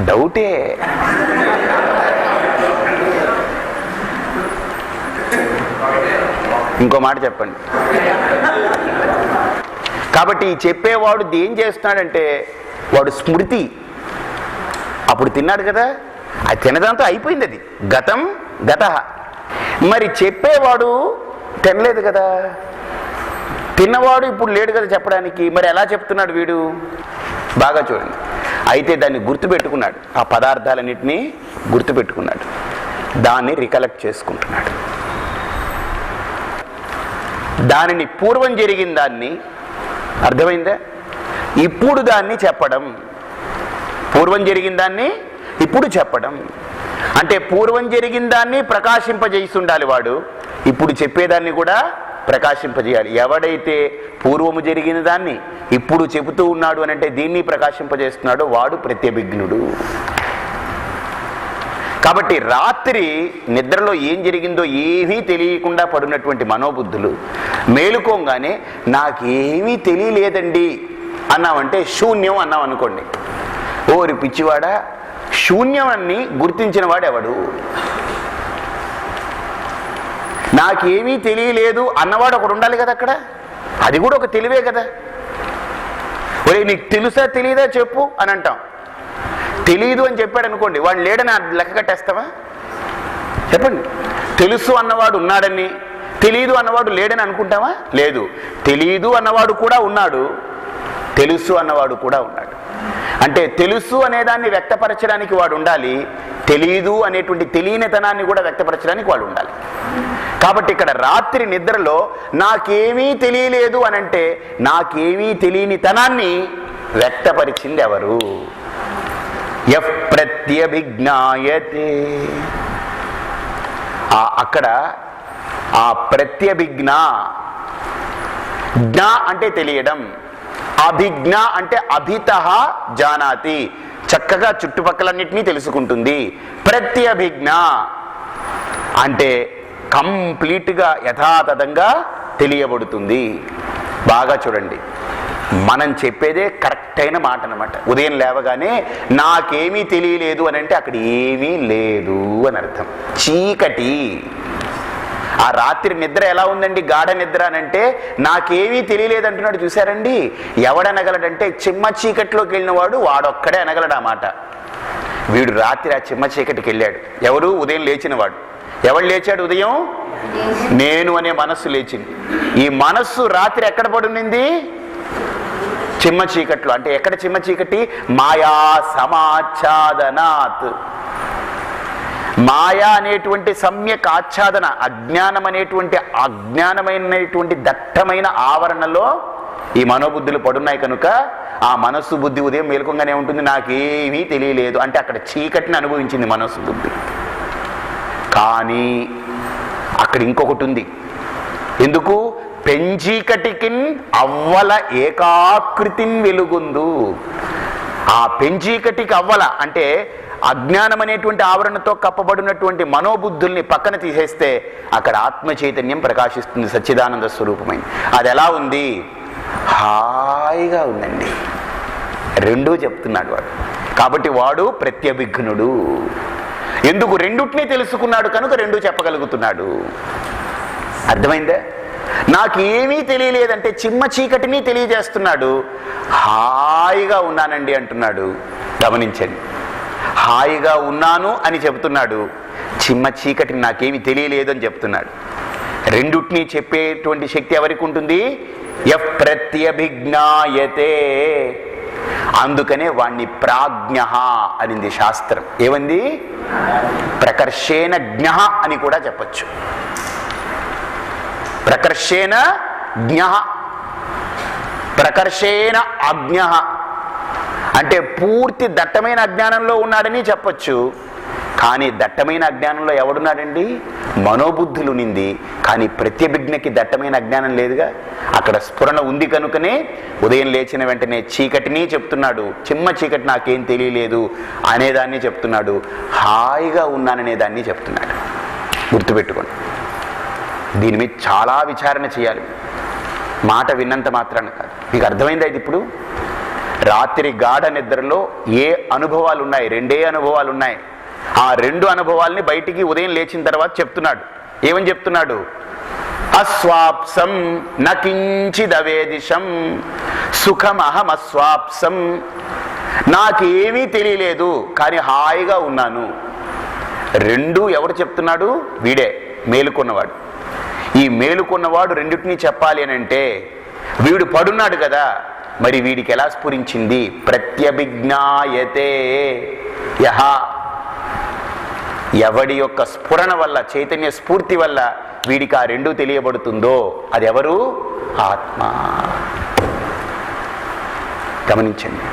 డౌటే. ఇంకో మాట చెప్పండి. కాబట్టి చెప్పేవాడు ఏం చేస్తున్నాడంటే, వాడు స్మృతి, అప్పుడు తిన్నాడు కదా, అది తినదంతా అయిపోయింది, అది గతం గత. మరి చెప్పేవాడు తినలేదు కదా, తిన్నవాడు ఇప్పుడు లేడు కదా చెప్పడానికి. మరి ఎలా చెప్తున్నాడు వీడు? బాగా చూడండి. అయితే దాన్ని గుర్తుపెట్టుకున్నాడు, ఆ పదార్థాలన్నింటినీ గుర్తుపెట్టుకున్నాడు, దాన్ని రికలెక్ట్ చేసుకుంటున్నాడు. దానిని పూర్వం జరిగిన దాన్ని, అర్థమైందా, ఇప్పుడు దాన్ని చెప్పడం, పూర్వం జరిగిన దాన్ని ఇప్పుడు చెప్పడం అంటే పూర్వం జరిగిన దాన్ని ప్రకాశింపజేసి ఉండాలి వాడు, ఇప్పుడు చెప్పేదాన్ని కూడా ప్రకాశింపజేయాలి. ఎవడైతే పూర్వము జరిగిన దాన్ని ఇప్పుడు చెబుతూ ఉన్నాడు అని అంటే దీన్ని ప్రకాశింపజేస్తున్నాడో వాడు ప్రత్యభిజ్ఞుడు. కాబట్టి రాత్రి నిద్రలో ఏం జరిగిందో ఏమీ తెలియకుండా పడినటువంటి మనోబుద్ధులు మేలుకోగానే నాకేమీ తెలియలేదండి అన్నామంటే శూన్యం అన్నాం అనుకోండి. ఓరి పిచ్చివాడా, శూన్యాన్ని గుర్తించిన వాడు ఎవడు? నాకేమీ తెలియలేదు అన్నవాడు ఒకడు ఉండాలి కదా అక్కడ, అది కూడా ఒక తెలివే కదా. ఒరే నీకు తెలుసా తెలియదా చెప్పు అని అంటాం. తెలియదు అని చెప్పాడు అనుకోండి, వాడు లేడని లెక్క కట్టేస్తావా? చెప్పండి. తెలుసు అన్నవాడు ఉన్నాడని, తెలియదు అన్నవాడు లేడని అనుకుంటావా? లేదు. తెలియదు అన్నవాడు కూడా ఉన్నాడు, తెలుసు అన్నవాడు కూడా ఉన్నాడు. అంటే తెలుసు అనేదాన్ని వ్యక్తపరచడానికి వాడు ఉండాలి, తెలియదు అనేటువంటి తెలియనితనాన్ని కూడా వ్యక్తపరచడానికి వాడు ఉండాలి. కాబట్టి ఇక్కడ రాత్రి నిద్రలో నాకేమీ తెలియలేదు అని అంటే నాకేమీ తెలియని తనాన్ని వ్యక్తపరిచింది ఎవరు? యః ప్రత్యభిజ్ఞాయతే. అక్కడ ఆ ప్రత్యభిజ్ఞ, జ్ఞ అంటే తెలియడం, అభిజ్ఞ అంటే అభితః జానాతి, చక్కగా చుట్టుపక్కలన్నిటినీ తెలుసుకుంటుంది. ప్రత్యభిజ్ఞ అంటే కంప్లీట్గా యథాతథంగా తెలియబడుతుంది. బాగా చూడండి, మనం చెప్పేదే కరెక్ట్ అయిన మాట అన్నమాట. ఉదయం లేవగానే నాకేమీ తెలియలేదు అని అంటే అక్కడ ఏమీ లేదు అని అర్థం. చీకటి. ఆ రాత్రి నిద్ర ఎలా ఉందండి? గాఢ నిద్ర అని అంటే నాకేమీ తెలియలేదు అంటున్నాడు. చూశారండి, ఎవడనగలడంటే చిమ్మ చీకటిలోకి వెళ్ళిన వాడొక్కడే అనగలడు ఆ మాట. వీడు రాత్రి ఆ చిమ్మ చీకటికి వెళ్ళాడు. ఎవరు? ఉదయం లేచిన వాడు. ఎవడు లేచాడు ఉదయం? నేను అనే మనస్సు లేచింది. ఈ మనస్సు రాత్రి ఎక్కడ పడునింది? చిమ్మ చీకట్లో. అంటే ఎక్కడ చిమ్మ చీకటి? మాయా సమాచ్ఛాదనాత్. మాయా అనేటువంటి సమ్యక్ ఆచ్ఛాదన, అజ్ఞానం అనేటువంటి అజ్ఞానమైనటువంటి దట్టమైన ఆవరణలో ఈ మనోబుద్ధులు పడున్నాయి కనుక ఆ మనస్సు బుద్ధి ఉదయం మేలుకోగానే ఉంటుంది, నాకేమీ తెలియలేదు అంటే అక్కడ చీకటిని అనుభవించింది మనస్సు బుద్ధి. కానీ అక్కడ ఇంకొకటి ఉంది. ఎందుకు? పెంచీకటికిన్ అవ్వల ఏకాకృతిన్ వెలుగుందు. ఆ పెంచీకటికి అవ్వల అంటే అజ్ఞానం అనేటువంటి ఆవరణతో కప్పబడినటువంటి మనోబుద్ధుల్ని పక్కన తీసేస్తే అక్కడ ఆత్మ చైతన్యం ప్రకాశిస్తుంది, సచ్చిదానంద స్వరూపమైంది. అది ఎలా ఉంది? హాయిగా ఉందండి. రెండూ చెప్తున్నాడు వాడు. కాబట్టి వాడు ప్రత్యభిజ్ఞుడు. ఎందుకు? రెండుటినీ తెలుసుకున్నాడు కనుక రెండూ చెప్పగలుగుతున్నాడు. అర్థమైందా? నాకు ఏమీ తెలియలేదంటే చిమ్మ చీకటిని తెలియజేస్తున్నాడు. హాయిగా ఉన్నానండి అంటున్నాడు. గమనించండి, హాయిగా ఉన్నాను అని చెబుతున్నాడు, చిమ్మ చీకటిని నాకేమీ తెలియలేదు అని చెప్తున్నాడు. రెండుటిని చెప్పేటువంటి శక్తి ఎవరికి ఉంటుంది? యః ప్రత్యభిజ్ఞాయతే. అందుకనే వాణ్ణి ప్రాజ్ఞ అనింది శాస్త్రం. ఏమంది? ప్రకర్షేణ జ్ఞ అని కూడా చెప్పచ్చు. ప్రకర్షేణ జ్ఞ, ప్రకర్షేణ అజ్ఞ అంటే పూర్తి దట్టమైన అజ్ఞానంలో ఉన్నాడని చెప్పచ్చు. కానీ దట్టమైన అజ్ఞానంలో ఎవడున్నాడండి? మనోబుద్ధులు నింది. కానీ ప్రత్యభిజ్ఞకి దట్టమైన అజ్ఞానం లేదుగా. అక్కడ స్ఫురణ ఉంది కనుకనే ఉదయం లేచిన వెంటనే చీకటిని చెప్తున్నాడు, చిమ్మ చీకటి నాకేం తెలియలేదు అనేదాన్ని చెప్తున్నాడు, హాయిగా ఉన్నాననేదాన్ని చెప్తున్నాడు. గుర్తుపెట్టుకోండి, దీని మీద చాలా విచారణ చేయాలి. మాట విన్నంత మాత్రాన కాదు. మీకు అర్థమైందా ఇది? ఇప్పుడు రాత్రి గాఢ నిద్రలో ఏ అనుభవాలు ఉన్నాయి? రెండే అనుభవాలు ఉన్నాయి. ఆ రెండు అనుభవాల్ని బయటికి ఉదయం లేచిన తర్వాత చెప్తున్నాడు. ఏమని చెప్తున్నాడు? అస్వాప్సం నకించిదవేదిశం సుఖమహం అస్వాప్సం. నాకేమీ తెలియలేదు కానీ హాయిగా ఉన్నాను. రెండు ఎవరు చెప్తున్నాడు? వీడే, మేలుకున్నవాడు. ఈ మేలుకున్నవాడు రెండింటినీ చెప్పాలి అని అంటే వీడు పడున్నాడు కదా, మరి వీడికి ఎలా స్ఫురించింది? ప్రత్యభిజ్ఞాయతే యహ, ఎవడి యొక్క స్ఫురణ వల్ల, చైతన్య స్ఫూర్తి వల్ల వీడికి ఆ రెండు తెలియబడుతుందో అది ఎవరు? ఆత్మ. గమనించండి,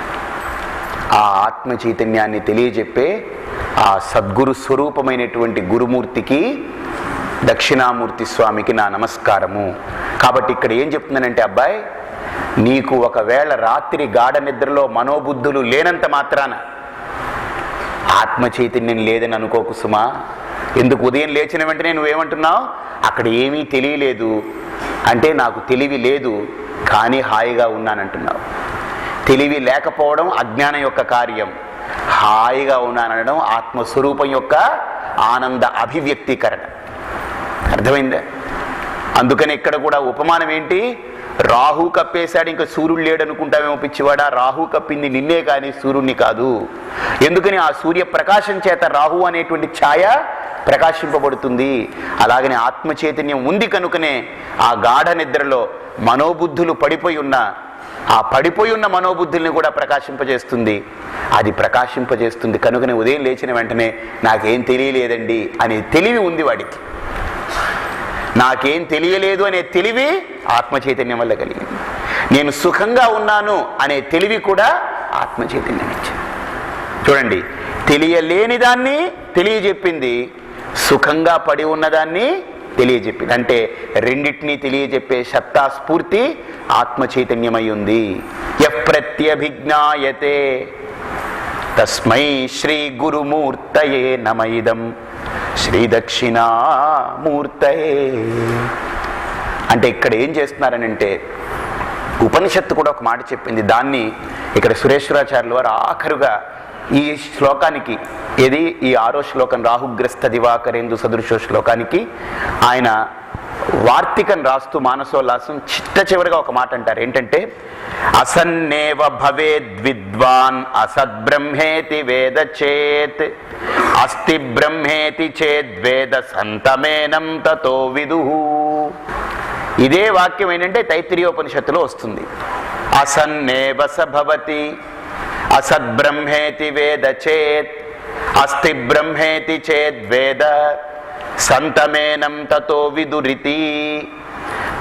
ఆ ఆత్మ చైతన్యాన్ని తెలియజెప్పే ఆ సద్గురు స్వరూపమైనటువంటి గురుమూర్తికి, దక్షిణామూర్తి స్వామికి నా నమస్కారము. కాబట్టి ఇక్కడ ఏం చెప్తున్నానంటే, అబ్బాయి నీకు ఒకవేళ రాత్రి గాఢ నిద్రలో మనోబుద్ధులు లేనంత మాత్రాన ఆత్మ చైతన్యం లేదని అనుకోకు సుమా. ఎందుకు? ఉదయం లేచిన వెంటనే నువ్వేమంటున్నావు? అక్కడ ఏమీ తెలియలేదు అంటే నాకు తెలివి లేదు కానీ హాయిగా ఉన్నానంటున్నావు. తెలివి లేకపోవడం అజ్ఞానం యొక్క కార్యం, హాయిగా ఉన్నానడం ఆత్మస్వరూపం యొక్క ఆనంద అభివ్యక్తీకరణ. అర్థమైందా? అందుకని ఇక్కడ కూడా ఉపమానం ఏంటి? రాహు కప్పేశాడు, ఇంకా సూర్యుడు లేడు అనుకుంటావేమో పిచ్చివాడా. రాహు కప్పింది నిన్నే కానీ సూర్యుడిని కాదు. ఎందుకని? ఆ సూర్య ప్రకాశం చేత రాహు అనేటువంటి ఛాయ ప్రకాశింపబడుతుంది. అలాగనే ఆత్మ చైతన్యం ఉంది కనుకనే ఆ గాఢ నిద్రలో మనోబుద్ధులు పడిపోయి ఉన్న ఆ పడిపోయి ఉన్న మనోబుద్ధుల్ని కూడా ప్రకాశింపజేస్తుంది. అది ప్రకాశింపజేస్తుంది కనుకనే ఉదయం లేచిన వెంటనే నాకేం తెలియలేదండి అనే తెలివి ఉంది వాడికి. నాకేం తెలియలేదు అనే తెలివి ఆత్మ చైతన్యం వల్ల కలిగింది. నేను సుఖంగా ఉన్నాను అనే తెలివి కూడా ఆత్మ చైతన్యం ఇచ్చింది. చూడండి, తెలియలేని దాన్ని తెలియజెప్పింది, సుఖంగా పడి ఉన్నదాన్ని తెలియజెప్పింది. అంటే రెండింటినీ తెలియజెప్పే సత్తా స్ఫూర్తి ఆత్మ చైతన్యమై ఉంది. యప్రత్యభిజ్ఞాయతే తస్మై శ్రీ గురుమూర్తయే నమయిదం శ్రీ దక్షిణామూర్తయే. అంటే ఇక్కడ ఏం చేస్తున్నారనంటే, ఉపనిషత్తు కూడా ఒక మాట చెప్పింది. దాన్ని ఇక్కడ సురేశ్వరాచార్యుల వారు ఆఖరుగా ఈ శ్లోకానికి, ఏది ఈ 6వ శ్లోకం, రాహుగ్రస్త దివాకరేందు సదృశో శ్లోకానికి ఆయన వార్తికం రాస్తూ మానసోల్లాసం చిట్ట చివరిగా ఒక మాట అంటారు. ఏంటంటే, అసన్నేవ భవేద్విద్వాన్ అసద్బ్రహ్మేతి వేద చేత్ అస్తి బ్రహ్మేతి చేద్వేద సంతమేనం తతో విదుః. ఇదే వాక్యం ఏంటంటే తైత్తిరీయోపనిషత్తులో వస్తుంది. అసన్నేవ స భవతి అసద్బ్రహ్మేతి వేద చేత్ అస్తి బ్రహ్మేతి చేద్వేద సంతమేనం తతో విదురితి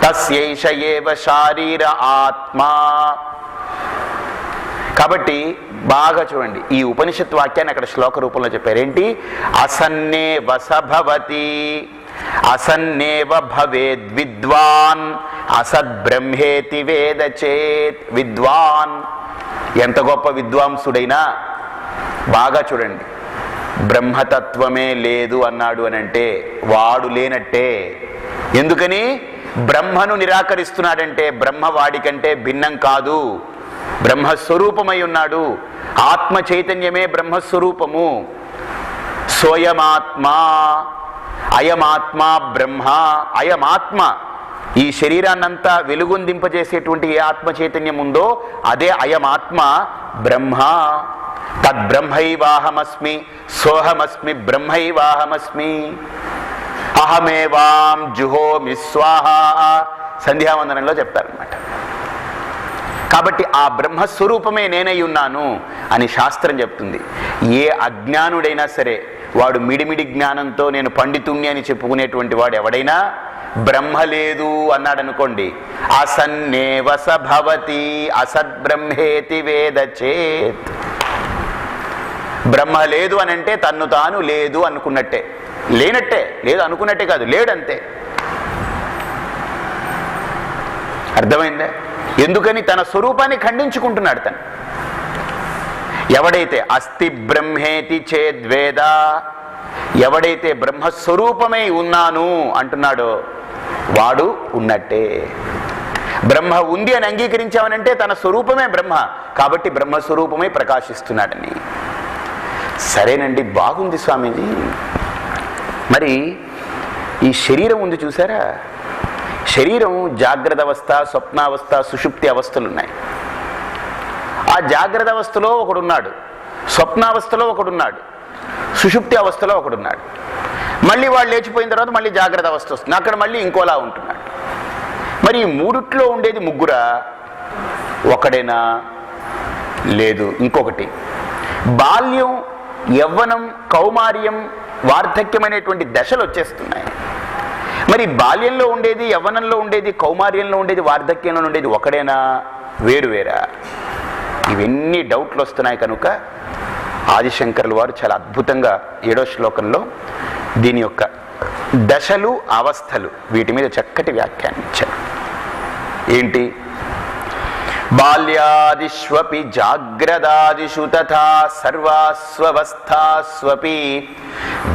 తస్యైష ఏవ శారీర ఆత్మా. కాబట్టి బాగా చూడండి, ఈ ఉపనిషత్ వాక్యాన్ని అక్కడ శ్లోక రూపంలో చెప్పారు. ఏంటి? అసన్నేవ స భవతి అసన్నేవ భవేద్ విద్వాన్ అసద్బ్రహ్మేతి వేద చేత్. విద్వాన్ ఎంత గొప్ప విద్వాంసుడైనా, బాగా చూడండి, బ్రహ్మతత్వమే లేదు అన్నాడు అని అంటే వాడు లేనట్టే. ఎందుకని? బ్రహ్మను నిరాకరిస్తున్నాడంటే బ్రహ్మ వాడికంటే భిన్నం కాదు, బ్రహ్మస్వరూపమై ఉన్నాడు. ఆత్మ చైతన్యమే బ్రహ్మస్వరూపము. సోయమాత్మా అయమాత్మా బ్రహ్మ. అయమాత్మ, ఈ శరీరాన్నంతా వెలుగొందింపజేసేటువంటి ఏ ఆత్మ చైతన్యం ఉందో అదే అయమాత్మ బ్రహ్మ. తద్బ్రహ్మైవాహమస్మి సోహమస్మి బ్రహ్మైవాహమస్మి అహమేవాం జుహోమి స్వాహ సంధ్యావందనంలో చెప్తారనమాట. కాబట్టి ఆ బ్రహ్మస్వరూపమే నేనై ఉన్నాను అని శాస్త్రం చెప్తుంది. ఏ అజ్ఞానుడైనా సరే, వాడు మిడిమిడి జ్ఞానంతో నేను పండితుణ్ణి అని చెప్పుకునేటువంటి వాడు ఎవడైనా బ్రహ్మ లేదు అన్నాడు అనుకోండి, అసన్నేవ స భవతి అసద్బ్రహ్మేతి వేద చేత్. బ్రహ్మ లేదు అని అంటే తన్ను తాను లేదు అనుకున్నట్టే, లేనట్టే. లేదు అనుకున్నట్టే కాదు, లేడంతే. అర్థమైందా? ఎందుకని? తన స్వరూపాన్ని ఖండించుకుంటున్నాడు తను. ఎవడైతే అస్తి బ్రహ్మేతి చేద్వేద, ఎవడైతే బ్రహ్మస్వరూపమై ఉన్నాను అంటున్నాడో వాడు ఉన్నట్టే. బ్రహ్మ ఉంది అని అంగీకరించామనంటే తన స్వరూపమే బ్రహ్మ, కాబట్టి బ్రహ్మస్వరూపమై ప్రకాశిస్తున్నాడని. సరేనండి, బాగుంది స్వామీజీ. మరి ఈ శరీరం ఉంది చూసారా, శరీరం జాగ్రత్త అవస్థ, స్వప్నావస్థ, సుషుప్తి అవస్థలు ఉన్నాయి. ఆ జాగ్రత్త అవస్థలో ఒకడున్నాడు, స్వప్నావస్థలో ఒకడున్నాడు, సుషుప్తి అవస్థలో ఒకడున్నాడు. మళ్ళీ వాడు లేచిపోయిన తర్వాత మళ్ళీ జాగ్రత్త అవస్థ వస్తుంది, అక్కడ మళ్ళీ ఇంకోలా ఉంటున్నాడు. మరి ఈ మూడిట్లో ఉండేది ముగ్గురా? ఒకడేనా? లేదు. ఇంకొకటి, బాల్యం, యవ్వనం, కౌమార్యం, వార్ధక్యం అనేటువంటి దశలు వచ్చేస్తున్నాయి. మరి బాల్యంలో ఉండేది, యవ్వనంలో ఉండేది, కౌమార్యంలో ఉండేది, వార్ధక్యంలో ఉండేది ఒకడేనా? వేరువేరా? ఇవన్నీ డౌట్లు వస్తున్నాయి. కనుక ఆదిశంకరుల వారు చాలా అద్భుతంగా 7వ శ్లోకంలో దీని యొక్క దశలు, అవస్థలు, వీటి మీద చక్కటి వ్యాఖ్యానించారు. ఏంటి? బాల్యాదిష్వపి జాగ్రదాదిషు తథా సర్వాస్వవస్థాస్వపి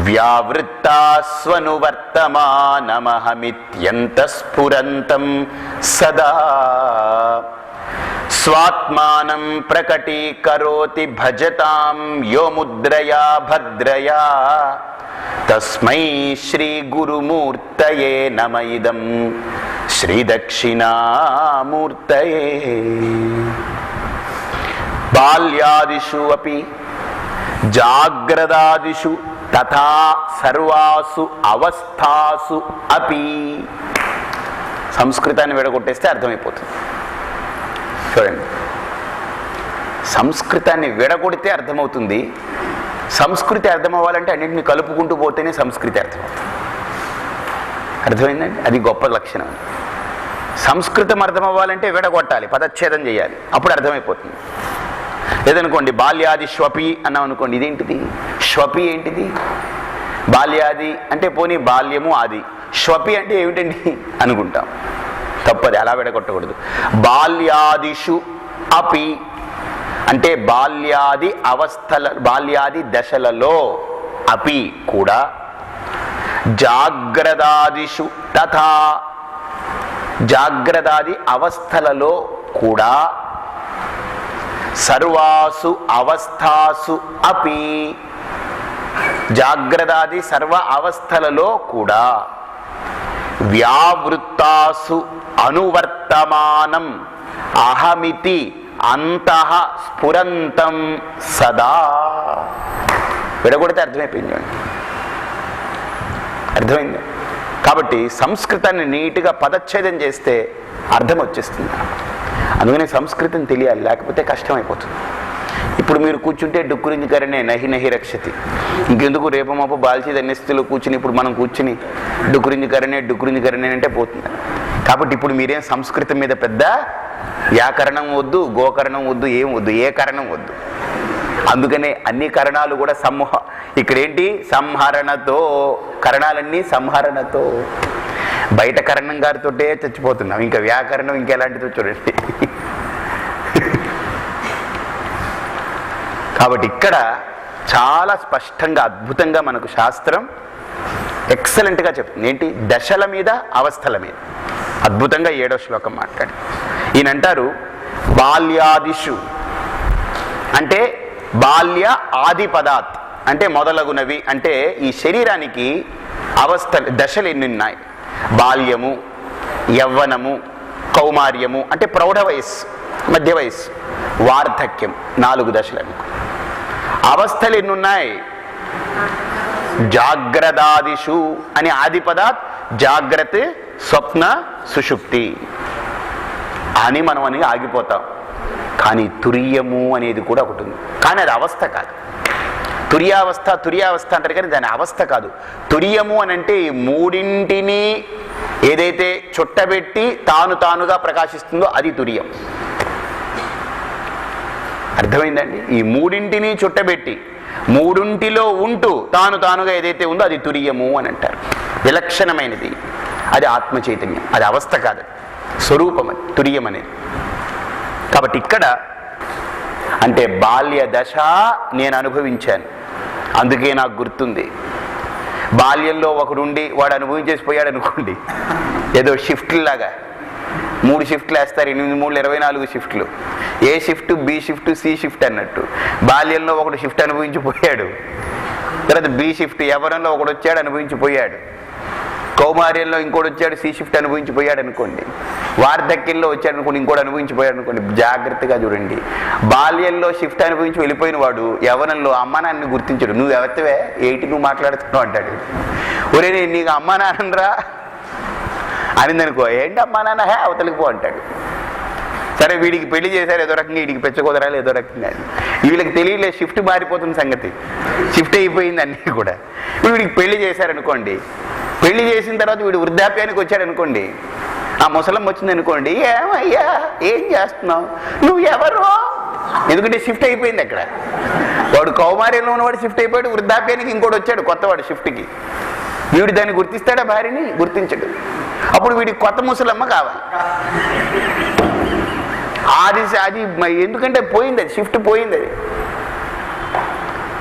వ్యావృత్తాస్వనువర్తమానమహమిత్యంతఃస్ఫురంతం సదా స్వాత్మానం ప్రకటీకరోతి భజతాం యో ముద్రయా భద్రయా తస్మై శ్రీ గురుమూర్తయే నమ ఇదం శ్రీ దక్షిణామూర్తయే. బాల్యాదిషు అపి జాగ్రదాదిషు తథా సర్వాసు అవస్థాసు అపి. సంస్కృతాన్ని విడగొట్టేస్తే అర్థమైపోతుంది. చూడండి, సంస్కృతాన్ని విడగొడితే అర్థమవుతుంది. సంస్కృతి అర్థం అవ్వాలంటే అన్నింటిని కలుపుకుంటూ పోతేనే సంస్కృతి అర్థమవుతుంది. అర్థమైందండి? అది గొప్ప లక్షణం. సంస్కృతం అర్థం అవ్వాలంటే విడగొట్టాలి, పదచ్ఛేదం చేయాలి, అప్పుడు అర్థమైపోతుంది. లేదనుకోండి, బాల్యాది శ్వపి అన్నాం అనుకోండి, ఇదేంటిది? శ్వపి ఏంటిది? బాల్యాది అంటే పోనీ బాల్యము ఆది, శ్వపి అంటే ఏమిటండి అనుకుంటాం. తప్పది, అలా విడగొట్టకూడదు. బాల్యాదిషు అపి అంటే బాల్యాది అవస్థల, బాల్యాది దశలలో, అపి కూడా, జాగ్రదాదిషు తథా జాగ్రదాది అవస్థలలో కూడా, సర్వాసు అవస్థాసు అపి జాగ్రదాది సర్వ అవస్థలలో కూడా, వ్యావృత్తాసు అనువర్తమానం అహమితి అంతః స్ఫురంతం సదా. విడగొడితే అర్థమైపోయింది. అర్థమైంది? కాబట్టి సంస్కృతాన్ని నీట్గా పదచ్ఛేదం చేస్తే అర్థం వచ్చేస్తుంది. అందుకనే సంస్కృతం తెలియాలి, లేకపోతే కష్టమైపోతుంది. ఇప్పుడు మీరు కూర్చుంటే డుక్కురించుకరనే నహి నహి రక్షతి. ఇంకెందుకు రేపు మాపు బాల్చి ధన్యస్థితిలో కూర్చుని ఇప్పుడు మనం కూర్చుని డుక్కురించుకరనే అంటే పోతుంది. కాబట్టి ఇప్పుడు మీరేం సంస్కృతం మీద పెద్ద వ్యాకరణం వద్దు, గోకరణం వద్దు, ఏం వద్దు, ఏ కరణం వద్దు. అందుకనే అన్ని కరణాలు కూడా ఇక్కడేంటి? సంహరణతో. కరణాలన్నీ సంహరణతో. బయట కరణం గారితో చచ్చిపోతున్నాం, ఇంకా వ్యాకరణం ఇంకెలాంటిదో చూడండి. కాబట్టి ఇక్కడ చాలా స్పష్టంగా, అద్భుతంగా మనకు శాస్త్రం ఎక్సలెంట్గా చెప్తుంది. ఏంటి? దశల మీద, అవస్థల మీద అద్భుతంగా 7వ శ్లోకం మాట్లాడి ఈయన అంటారు, బాల్యాదిషు అంటే బాల్య ఆది పదాత్ అంటే మొదలగునవి. అంటే ఈ శరీరానికి అవస్థలు, దశలు ఎన్ని ఉన్నాయి? బాల్యము, యవ్వనము, కౌమార్యము అంటే ప్రౌఢ వయస్సు, మధ్య వయస్సు, వార్ధక్యం, 4 దశలు. అవస్థలు ఎన్నున్నాయి? జాగ్రదాదిషు అని ఆది పదాత్, జాగ్రత్త, స్వప్న, సుషుప్తి అని మనం ఆగిపోతాం. కానీ తురియము అనేది కూడా ఒకటి ఉంది. కానీ అది అవస్థ కాదు. తుర్యావస్థ అంటారు, కానీ దాని అవస్థ కాదు. తురియము అని అంటే ఈ మూడింటిని ఏదైతే చుట్టబెట్టి తానుగా ప్రకాశిస్తుందో అది తురియం. అర్థమైందండి? ఈ మూడింటిని చుట్టబెట్టి మూడింటిలో ఉంటూ తానుగా ఏదైతే ఉందో అది తురియము అని అంటారు. విలక్షణమైనది అది ఆత్మ చైతన్యం, అది అవస్థ కాదు, స్వరూపం అది తురియం అనేది. కాబట్టి ఇక్కడ అంటే బాల్య దశ నేను అనుభవించాను, అందుకే నాకు గుర్తుంది. బాల్యంలో ఒకడుండి వాడు అనుభవించేసిపోయాడు అనుకోండి, ఏదో షిఫ్ట్లాగా 3 షిఫ్ట్లు వేస్తారు, 8 3 24 షిఫ్ట్లు. A shift, B shift, C shift అన్నట్టు. బాల్యంలో ఒకడు షిఫ్ట్ అనుభవించిపోయాడు, తర్వాత బి షిఫ్ట్, యవ్వనంలో ఒకడు వచ్చాడు అనుభవించిపోయాడు, కౌమార్యంలో ఇంకోటి వచ్చాడు సి షిఫ్ట్ అనుభవించిపోయాడు అనుకోండి, వార్ధక్యంలో వచ్చాడు అనుకోండి ఇంకోటి అనుభవించిపోయాడు అనుకోండి. జాగ్రత్తగా చూడండి, బాల్యంలో షిఫ్ట్ అనుభవించి వెళ్ళిపోయిన వాడు యవ్వనంలో అమ్మా నాన్నని గుర్తించాడు. నువ్వు ఎవరివే, ఏంటి నువ్వు మాట్లాడుతున్నావు అంటాడు. ఒరే నేను నీకు అమ్మా నాన్నరా అనిందనుకో, ఏంటి అమ్మా నాన్న, అవతలికి పో అంటాడు. సరే వీడికి పెళ్లి చేశారు ఏదో రకంగా, వీడికి పెంచకుదరాలు ఏదో రకంగా, వీళ్ళకి తెలియలే షిఫ్ట్ మారిపోతున్న సంగతి, షిఫ్ట్ అయిపోయింది అన్నీ కూడా. వీడికి పెళ్లి చేశారనుకోండి, పెళ్లి చేసిన తర్వాత వీడు వృద్ధాప్యానికి వచ్చాడనుకోండి, ఆ ముసలమ్మ వచ్చింది అనుకోండి, ఏమయ్యా ఏం చేస్తున్నావు, నువ్వు ఎవరు, ఎందుకంటే షిఫ్ట్ అయిపోయింది అక్కడ. వాడు కౌమార్యంలో ఉన్నవాడు షిఫ్ట్ అయిపోయాడు, వృద్ధాప్యానికి ఇంకోటి వచ్చాడు కొత్తవాడు షిఫ్ట్కి. వీడు దాన్ని గుర్తిస్తాడా, భార్యని గుర్తించడు. అప్పుడు వీడికి కొత్త ముసలమ్మ కావాలి. అది ఎందుకంటే పోయింది, అది షిఫ్ట్ పోయింది అది.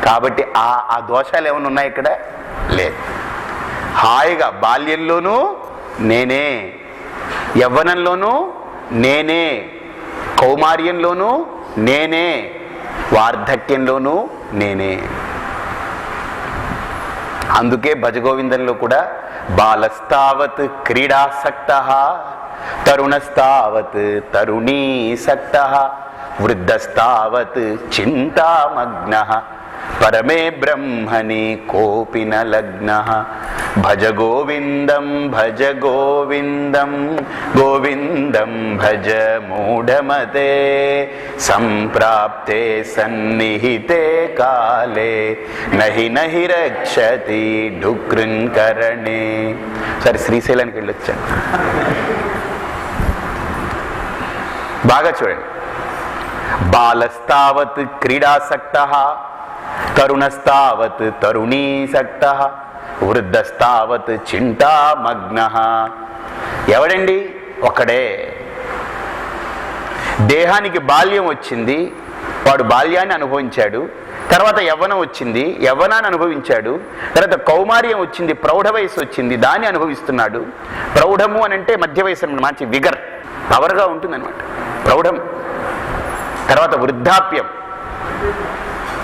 కాబట్టి ఆ దోషాలు ఏమైనా ఉన్నాయి ఇక్కడ? లేదు. హాయిగా బాల్యంలోనూ నేనే, యవ్వనంలోనూ నేనే, కౌమార్యంలోనూ నేనే, వార్ధక్యంలోనూ నేనే. అందుకే భజగోవిందంలో కూడా బాలస్తావత్ క్రీడాసక్తః, తరుణస్తావత్ తరుణీసక్తః, వృద్ధస్తావత్ చింతామగ్నః, పరమే బ్రహ్మణి కోపి న లగ్నః. భజ గోవిందం భజ గోవిందం, గోవిందం భజ మూఢమతే, సంప్రాప్తే సన్నిహితే కాలే, నహి నహి రక్షతి ఢుకృంకరణే. సరే శ్రీశైలానికి వెళ్ళొచ్చాను, బాగా చూడండి. బాలస్తావత్ క్రీడాసక్తః, తరుణస్తావత్ తరుణీసక్తః, వృద్ధస్తావత్ చింతామగ్నః. ఎవడండి? ఒక్కడే. దేహానికి బాల్యం వచ్చింది, వాడు బాల్యాన్ని అనుభవించాడు. తర్వాత యవ్వనం వచ్చింది, యవ్వనాన్ని అనుభవించాడు. తర్వాత కౌమార్యం వచ్చింది, ప్రౌఢ వయసు వచ్చింది, దాన్ని అనుభవిస్తున్నాడు. ప్రౌఢము అని అంటే మధ్య వయసు, మంచి విగర్, పవర్గా ఉంటుందన్నమాట ప్రౌఢం. తర్వాత వృద్ధాప్యం,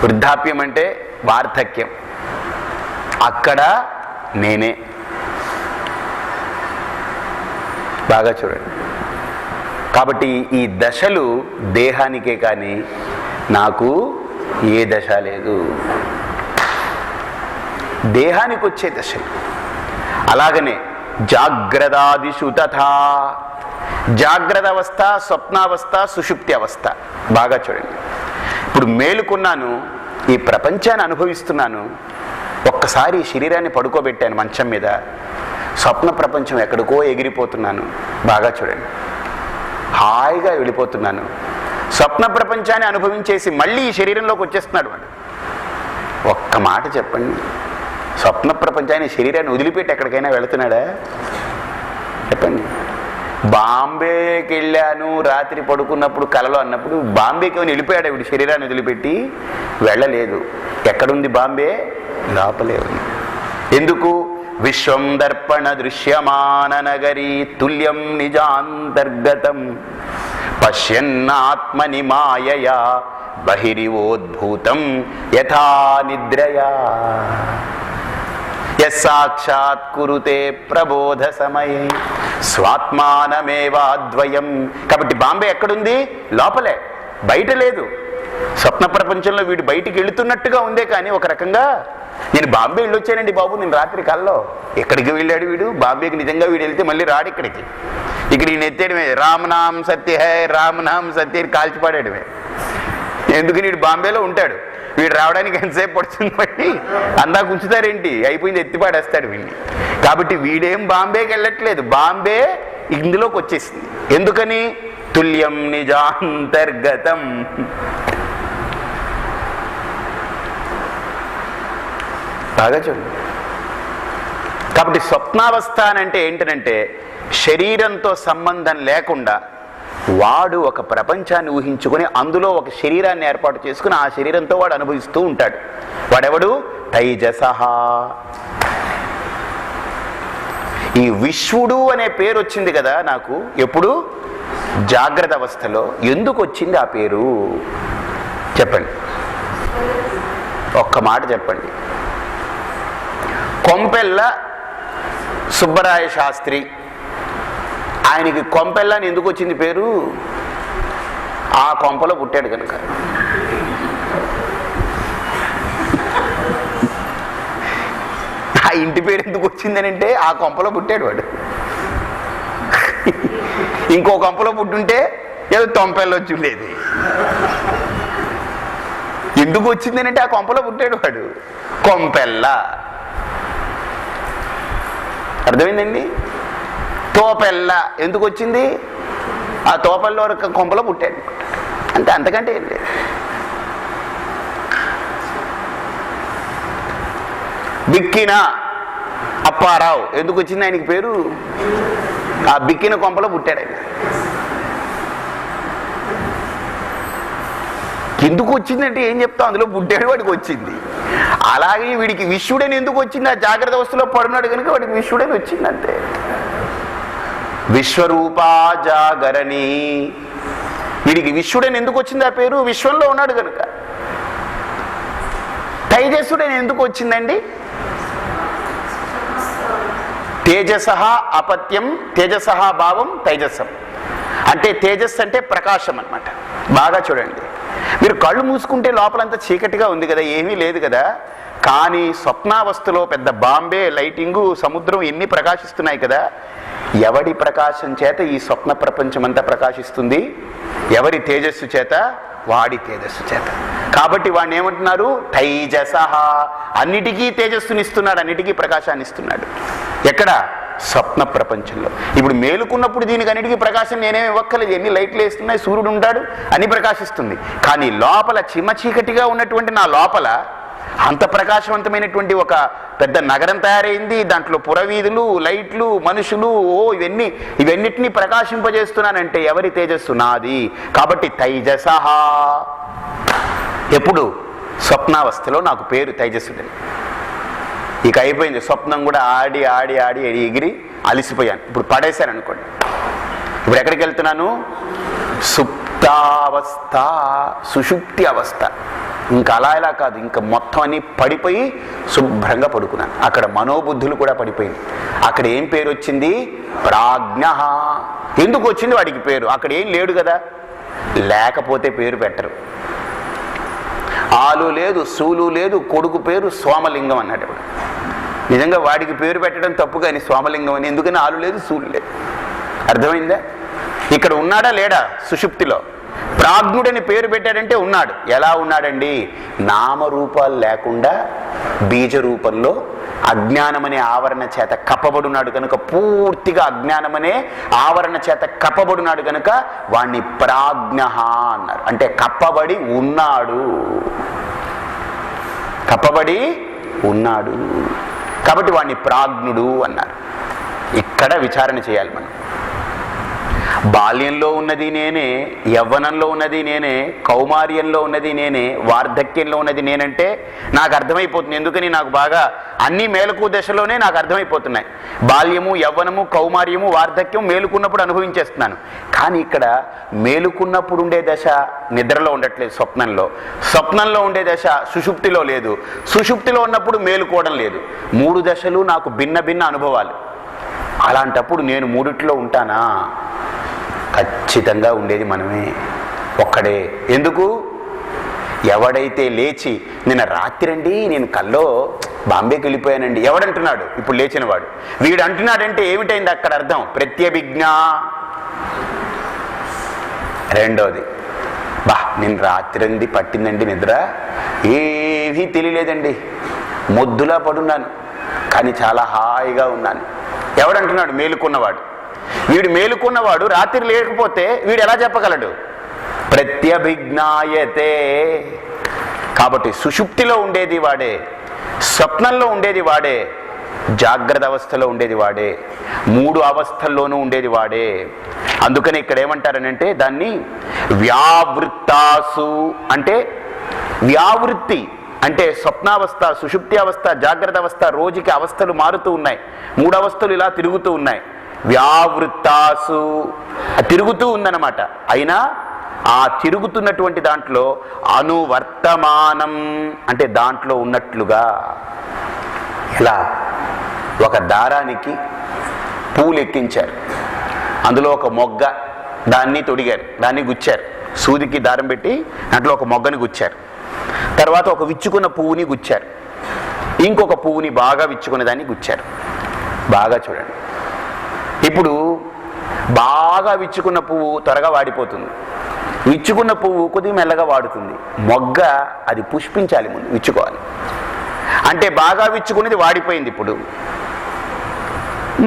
వృద్ధాప్యం అంటే వార్ధక్యం, అక్కడ నేనే. బాగా చూడండి. కాబట్టి ఈ దశలు దేహానికే కానీ నాకు ఏ దశ లేదు. దేహానికి వచ్చే దశలు. అలాగనే జాగ్రత్తాదిషు తథా, జాగ్రత్త అవస్థ, స్వప్నావస్థ, సుషుప్తి అవస్థ. బాగా చూడండి. ఇప్పుడు మేలుకున్నాను, ఈ ప్రపంచాన్ని అనుభవిస్తున్నాను, ఒక్కసారి శరీరాన్ని పడుకోబెట్టాను మంచం మీద, స్వప్న ప్రపంచం ఎక్కడికో ఎగిరిపోతున్నాను. బాగా చూడండి. హాయిగా వెళ్ళిపోతున్నాను. స్వప్న ప్రపంచాన్ని అనుభవించేసి మళ్ళీ ఈ శరీరంలోకి వచ్చేస్తున్నాడు వాడు. ఒక్క మాట చెప్పండి, స్వప్న ప్రపంచాన్ని శరీరాన్ని వదిలిపెట్టి ఎక్కడికైనా వెళుతున్నాడా? చెప్పండి. బాంబేకి వెళ్ళాను రాత్రి పడుకున్నప్పుడు కలలో అన్నప్పుడు బాంబేకి ఏమైనా వెళ్ళిపోయాడు వీడు శరీరాన్ని వదిలిపెట్టి? వెళ్ళలేదు. ఎక్కడుంది బాంబే? లోపలే ఉంది. ఎందుకు? విశ్వం దర్పణ దృశ్యమాన నగరీ తుల్యం నిజాంతర్గతం, పశ్యన్నాత్మని మాయయా బహిరివోద్భూతం యథా నిద్రయా, యస్సాక్షాత్ కురుతే ప్రబోధ సమయే స్వాత్మానమేవాద్వయం. కాబట్టి బాంబే ఎక్కడుంది? లోపలే, బయట లేదు. స్వప్న ప్రపంచంలో వీడు బయటికి వెళుతున్నట్టుగా ఉందే కానీ ఒక రకంగా నేను బాంబే వెళ్ళొచ్చానండి బాబు నేను రాత్రి కల్లో. ఎక్కడికి వెళ్ళాడు వీడు? బాంబేకి నిజంగా వీడు వెళ్తే మళ్ళీ రాడు ఇక్కడికి. ఇక్కడ ఈయన ఎత్తేయడమే, రామనామ్ సత్య హై రామనామ్ సత్య కాల్చిపాడేయడమే. ఎందుకని వీడు బాంబేలో ఉంటాడు, వీడు రావడానికి ఎంతసేపు పడుతుంది బట్టి అందాక ఉంచుతారేంటి, అయిపోయింది ఎత్తిపాడేస్తాడు వీడిని. కాబట్టి వీడేం బాంబేకి వెళ్ళట్లేదు, బాంబే ఇందులోకి వచ్చేసింది. ఎందుకని? తుల్యం నిజాంతర్గతం. బాగా చూడండి. కాబట్టి స్వప్నావస్థ అంటే ఏంటంటే శరీరంతో సంబంధం లేకుండా వాడు ఒక ప్రపంచాన్ని ఊహించుకొని అందులో ఒక శరీరాన్ని ఏర్పాటు చేసుకుని ఆ శరీరంతో వాడు అనుభవిస్తూ ఉంటాడు. వాడెవడు? తైజసః. ఈ విశ్వడు అనే పేరు వచ్చింది కదా నాకు ఎప్పుడు? జాగ్రత్త అవస్థలో. ఎందుకు వచ్చింది ఆ పేరు చెప్పండి, ఒక్క మాట చెప్పండి. కొంపెల్ల సుబ్బరాయ శాస్త్రి, ఆయనకి కొంపెల్ల అని ఎందుకు వచ్చింది పేరు? ఆ కొంపలో పుట్టాడు కనుక. ఆ ఇంటి పేరు ఎందుకు వచ్చిందని అంటే ఆ కొంపలో పుట్టాడు వాడు. ఇంకో కొంపలో పుట్టుంటే ఏదో తొంపెల్లో వచ్చి ఉండేది. ఎందుకు వచ్చింది అంటే ఆ కొంపలో పుట్టాడు వాడు. కొంపెల్ల అర్థమైందండి. తోపెల్ల ఎందుకు వచ్చింది? ఆ తోపెల్లో కొంపలో పుట్టాడు అంటే, అంతకంటే ఏం లేదు. బిక్కిన అప్పారావు ఎందుకు వచ్చింది ఆయనకి పేరు? ఆ బిక్కిన కొంపలో పుట్టాడు ఆయన. ఎందుకు వచ్చిందంటే ఏం చెప్తాం, అందులో పుట్టాడు వాడికి వచ్చింది. అలాగే వీడికి విశ్వడని ఎందుకు వచ్చింది? ఆ జాగ్రత్త అవస్థలో పడున్నాడు కనుక వాడికి విశ్వడని వచ్చింది అంతే. విశ్వరూపా జాగరణి, వీడికి విశ్వడని ఎందుకు వచ్చింది ఆ పేరు? విశ్వంలో ఉన్నాడు కనుక. తైజస్సుడని ఎందుకు వచ్చిందండి? తేజసః అపత్యం తేజసః భావం తైజసం అంటే తేజస్సు అంటే ప్రకాశం అన్నమాట. బాగా చూడండి, మీరు కళ్ళు మూసుకుంటే లోపలంతా చీకటిగా ఉంది కదా, ఏమీ లేదు కదా. కానీ స్వప్నావస్థలో పెద్ద బాంబే లైటింగు, సముద్రం ఎన్ని ప్రకాశిస్తున్నాయి కదా. ఎవడి ప్రకాశం చేత ఈ స్వప్న ప్రపంచం అంతా ప్రకాశిస్తుంది? ఎవరి తేజస్సు చేత? వాడి తేజస్సు చేత. కాబట్టి వాడిని ఏమంటున్నారు? తైజసః. అన్నిటికీ తేజస్సునిస్తున్నాడు, అన్నిటికీ ప్రకాశాన్ని ఇస్తున్నాడు. ఎక్కడ? స్వప్న ప్రపంచంలో. ఇప్పుడు మేలుకున్నప్పుడు దీనికి అన్నిటికీ ప్రకాశం నేనేమి ఇవ్వక్కలేదు. ఎన్ని లైట్లు వేస్తున్నాయి, సూర్యుడు ఉంటాడు, అన్ని ప్రకాశిస్తుంది. కానీ లోపల చిమ్మ చీకటిగా ఉన్నటువంటి నా లోపల అంత ప్రకాశవంతమైనటువంటి ఒక పెద్ద నగరం తయారైంది. దాంట్లో పురవీధులు, లైట్లు, మనుషులు, ఇవన్నిటినీ ప్రకాశింపజేస్తున్నానంటే ఎవరి తేజస్సు? నాది. కాబట్టి తైజసః. ఎప్పుడు? స్వప్నావస్థలో నాకు పేరు తైజస్సుడని. ఇక అయిపోయింది. స్వప్నం కూడా ఆడి ఆడి ఆడి ఎగిరి అలిసిపోయాను. ఇప్పుడు పడేశాను అనుకోండి. ఇప్పుడు ఎక్కడికి వెళ్తున్నాను? సుప్తావస్థ, సుషుప్తి అవస్థ. ఇంకా అలా ఇలా కాదు, ఇంకా మొత్తం అన్ని పడిపోయి శుభ్రంగా పడుకున్నాను. అక్కడ మనోబుద్ధులు కూడా పడిపోయింది. అక్కడ ఏం పేరు వచ్చింది? ప్రాజ్ఞ. ఎందుకు వచ్చింది వాడికి పేరు? అక్కడ ఏం లేడు కదా. లేకపోతే పేరు పెట్టరు. ఆలు లేదు, సూలు లేదు, కొడుకు పేరు సోమలింగం అన్నాడు. నిజంగా వాడికి పేరు పెట్టడం తప్పు, కానీ సోమలింగం అని. ఎందుకని? ఆలు లేదు, సూలు లేదు. అర్థమైందా? ఇక్కడ ఉన్నాడా లేడా? సుషుప్తిలో. ప్రాజ్ఞుడని పేరు పెట్టాడంటే ఉన్నాడు. ఎలా ఉన్నాడండి? నామరూపాలు లేకుండా బీజ రూపంలో అజ్ఞానమనే ఆవరణ చేత కప్పబడున్నాడు కనుక, పూర్తిగా అజ్ఞానమనే ఆవరణ చేత కప్పబడున్నాడు కనుక వాణ్ణి ప్రాజ్ఞ అన్నారు. అంటే కప్పబడి ఉన్నాడు, కప్పబడి ఉన్నాడు కాబట్టి వాణ్ణి ప్రాజ్ఞుడు అన్నారు. ఇక్కడ విచారణ చేయాలి మనం. బాల్యంలో ఉన్నది నేనే, యవ్వనంలో ఉన్నది నేనే, కౌమార్యంలో ఉన్నది నేనే, వార్ధక్యంలో ఉన్నది నేనంటే నాకు అర్థమైపోతుంది. ఎందుకని? నాకు బాగా అన్ని మేలుకు దశలోనే నాకు అర్థమైపోతున్నాయి. బాల్యము, యవ్వనము, కౌమార్యము, వార్ధక్యం మేలుకున్నప్పుడు అనుభవించేస్తున్నాను. కానీ ఇక్కడ మేలుకున్నప్పుడు ఉండే దశ నిద్రలో ఉండట్లేదు, స్వప్నంలో. స్వప్నంలో ఉండే దశ సుషుప్తిలో లేదు. సుషుప్తిలో ఉన్నప్పుడు మేలుకోవడం లేదు. 3 దశలు నాకు భిన్న భిన్న అనుభవాలు. అలాంటప్పుడు నేను మూడిట్లో ఉంటానా? ఖచ్చితంగా ఉండేది మనమే, ఒక్కడే. ఎందుకు? ఎవడైతే లేచి నిన్న రాత్రండి నేను కల్లో బాంబేకి వెళ్ళిపోయానండి ఎవడంటున్నాడు? ఇప్పుడు లేచిన వాడు. వీడు అంటున్నాడంటే ఏమిటైంది అక్కడ అర్థం? ప్రత్యభిజ్ఞ. రెండోది, నేను రాత్రండి పట్టిందండి నిద్ర, ఏమీ తెలియలేదండి, మొద్దులా పడున్నాను, కానీ చాలా హాయిగా ఉన్నాను. ఎవడంటున్నాడు? మేలుకున్నవాడు. వీడు మేలుకున్నవాడు రాత్రి లేకపోతే వీడు ఎలా చెప్పగలడు? ప్రత్యభిజ్ఞాయతే. కాబట్టి సుషుప్తిలో ఉండేది వాడే, స్వప్నంలో ఉండేది వాడే, జాగ్రత్త అవస్థలో ఉండేది వాడే, 3 అవస్థల్లోనూ ఉండేది వాడే. అందుకని ఇక్కడ ఏమంటారనంటే దాన్ని వ్యావృత్తాసు. అంటే వ్యావృత్తి అంటే స్వప్నావస్థ, సుషుప్తి అవస్థ, జాగ్రత్త అవస్థ, రోజుకి అవస్థలు మారుతూ ఉన్నాయి. 3 అవస్థలు ఇలా తిరుగుతూ ఉన్నాయి. వ్యావృత్తాసు తిరుగుతూ ఉందన్నమాట. అయినా ఆ తిరుగుతున్నటువంటి దాంట్లో అనువర్తమానం అంటే దాంట్లో ఉన్నట్లుగా. ఇలా ఒక దారానికి పూలు ఎక్కించారు, అందులో ఒక మొగ్గ, దాన్ని తొడిగారు, దాన్ని గుచ్చారు, సూదికి దారం పెట్టి దాంట్లో ఒక మొగ్గని గుచ్చారు. తర్వాత ఒక విచ్చుకున్న పువ్వుని గుచ్చారు, ఇంకొక పువ్వుని బాగా విచ్చుకున్న దాన్ని గుచ్చారు. బాగా చూడండి. ఇప్పుడు బాగా బాగా విచ్చుకున్న పువ్వు త్వరగా వాడిపోతుంది, విచ్చుకున్న పువ్వు కొద్దిగా మెల్లగా వాడుతుంది. మొగ్గ అది పుష్పించాలి, ముందు విచ్చుకోవాలి. అంటే బాగా విచ్చుకునేది వాడిపోయింది, ఇప్పుడు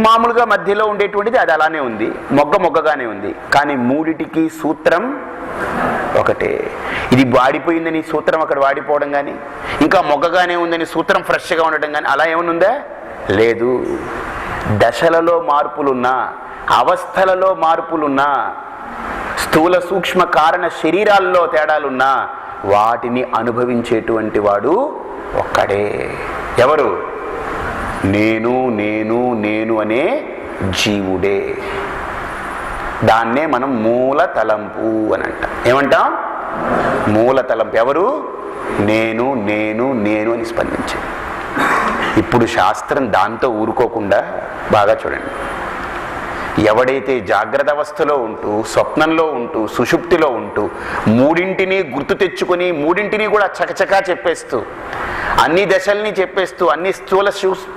మామూలుగా మధ్యలో ఉండేటువంటిది అది అలానే ఉంది, మొగ్గగానే ఉంది. కానీ మూడిటికి సూత్రం ఒకటే. ఇది వాడిపోయిందని సూత్రం అక్కడ వాడిపోవడం కానీ, ఇంకా మొగ్గగానే ఉందని సూత్రం ఫ్రెష్గా ఉండడం కానీ అలా ఏమైనా ఉందా? లేదు. దశలలో మార్పులున్నా, అవస్థలలో మార్పులున్నా, స్థూల సూక్ష్మ కారణ శరీరాల్లో తేడాలున్నా వాటిని అనుభవించేటువంటి వాడు ఒక్కడే. ఎవరు? నేను నేను నేను అనే జీవుడే. దాన్నే మనం మూల తలంపు అని అంటాం. ఏమంటాం? మూల తలంపు. ఎవరు? నేను నేను నేను అని స్పందించే. ఇప్పుడు శాస్త్రం దాంతో ఊరుకోకుండా బాగా చూడండి. ఎవడైతే జాగ్రత్త అవస్థలో ఉంటూ, స్వప్నంలో ఉంటూ, సుషుప్తిలో ఉంటూ మూడింటిని గుర్తు తెచ్చుకొని మూడింటిని కూడా చకచకా చెప్పేస్తూ, అన్ని దశల్ని చెప్పేస్తూ, అన్ని స్థూల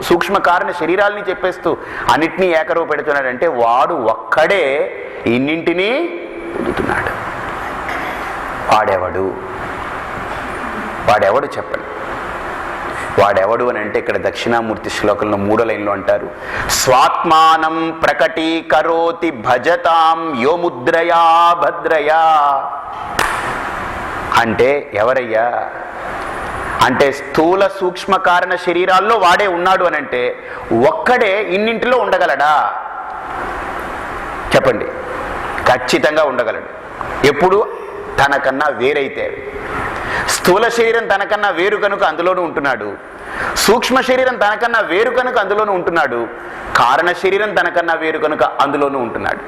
సూక్ష్మ కారణ శరీరాల్ని చెప్పేస్తూ అన్నిటినీ ఏకరవు పెడుతున్నాడంటే వాడు ఒక్కడే ఇన్నింటినీ పొందుతున్నాడు. వాడెవడు చెప్పండి. వాడెవడు అని అంటే ఇక్కడ దక్షిణామూర్తి శ్లోకంలో 3వ లైన్లో అంటారు, స్వాత్మానం ప్రకటీకరోతి భజతాం యో ముద్రయా భద్రయా. అంటే ఎవరయ్యా అంటే స్థూల సూక్ష్మ కారణ శరీరాల్లో వాడే ఉన్నాడు అని అంటే ఒక్కడే ఇన్నింటిలో ఉండగలడా? చెప్పండి. ఖచ్చితంగా ఉండగలడు. ఎప్పుడు? తనకన్నా వేరైతే. స్థూల శరీరం తనకన్నా వేరు కనుక అందులోనూ ఉంటున్నాడు, సూక్ష్మ శరీరం తనకన్నా వేరు కనుక అందులోనూ ఉంటున్నాడు, కారణ శరీరం తనకన్నా వేరు కనుక అందులోనూ ఉంటున్నాడు.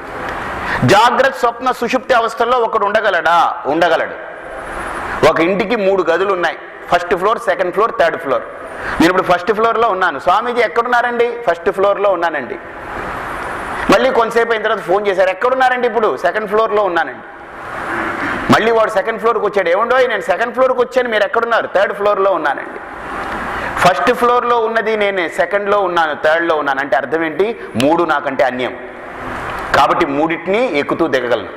జాగ్రత్త స్వప్న సుషుప్తి అవస్థల్లో ఒకడు ఉండగలడా? ఉండగలడు. ఒక ఇంటికి 3 గదులు ఉన్నాయి. First floor, second floor, third floor. నేను ఇప్పుడు ఫస్ట్ ఫ్లోర్లో ఉన్నాను. స్వామీజీ ఎక్కడున్నారండి? ఫస్ట్ ఫ్లోర్లో ఉన్నానండి. మళ్ళీ కొంతసేపు అయిన తర్వాత ఫోన్ చేశారు, ఎక్కడున్నారండి? ఇప్పుడు సెకండ్ ఫ్లోర్లో ఉన్నానండి. మళ్ళీ వాడు సెకండ్ ఫ్లోర్కి వచ్చాడు, ఏముండో నేను సెకండ్ ఫ్లోర్కి వచ్చాను, మీరు ఎక్కడున్నారు? థర్డ్ ఫ్లోర్లో ఉన్నానండి. ఫస్ట్ ఫ్లోర్లో ఉన్నది నేనే, సెకండ్లో ఉన్నాను, థర్డ్లో ఉన్నాను. అంటే అర్థం ఏంటి? 3 నాకంటే అన్యం. కాబట్టి మూడింటిని ఎక్కుతూ దిగగలను.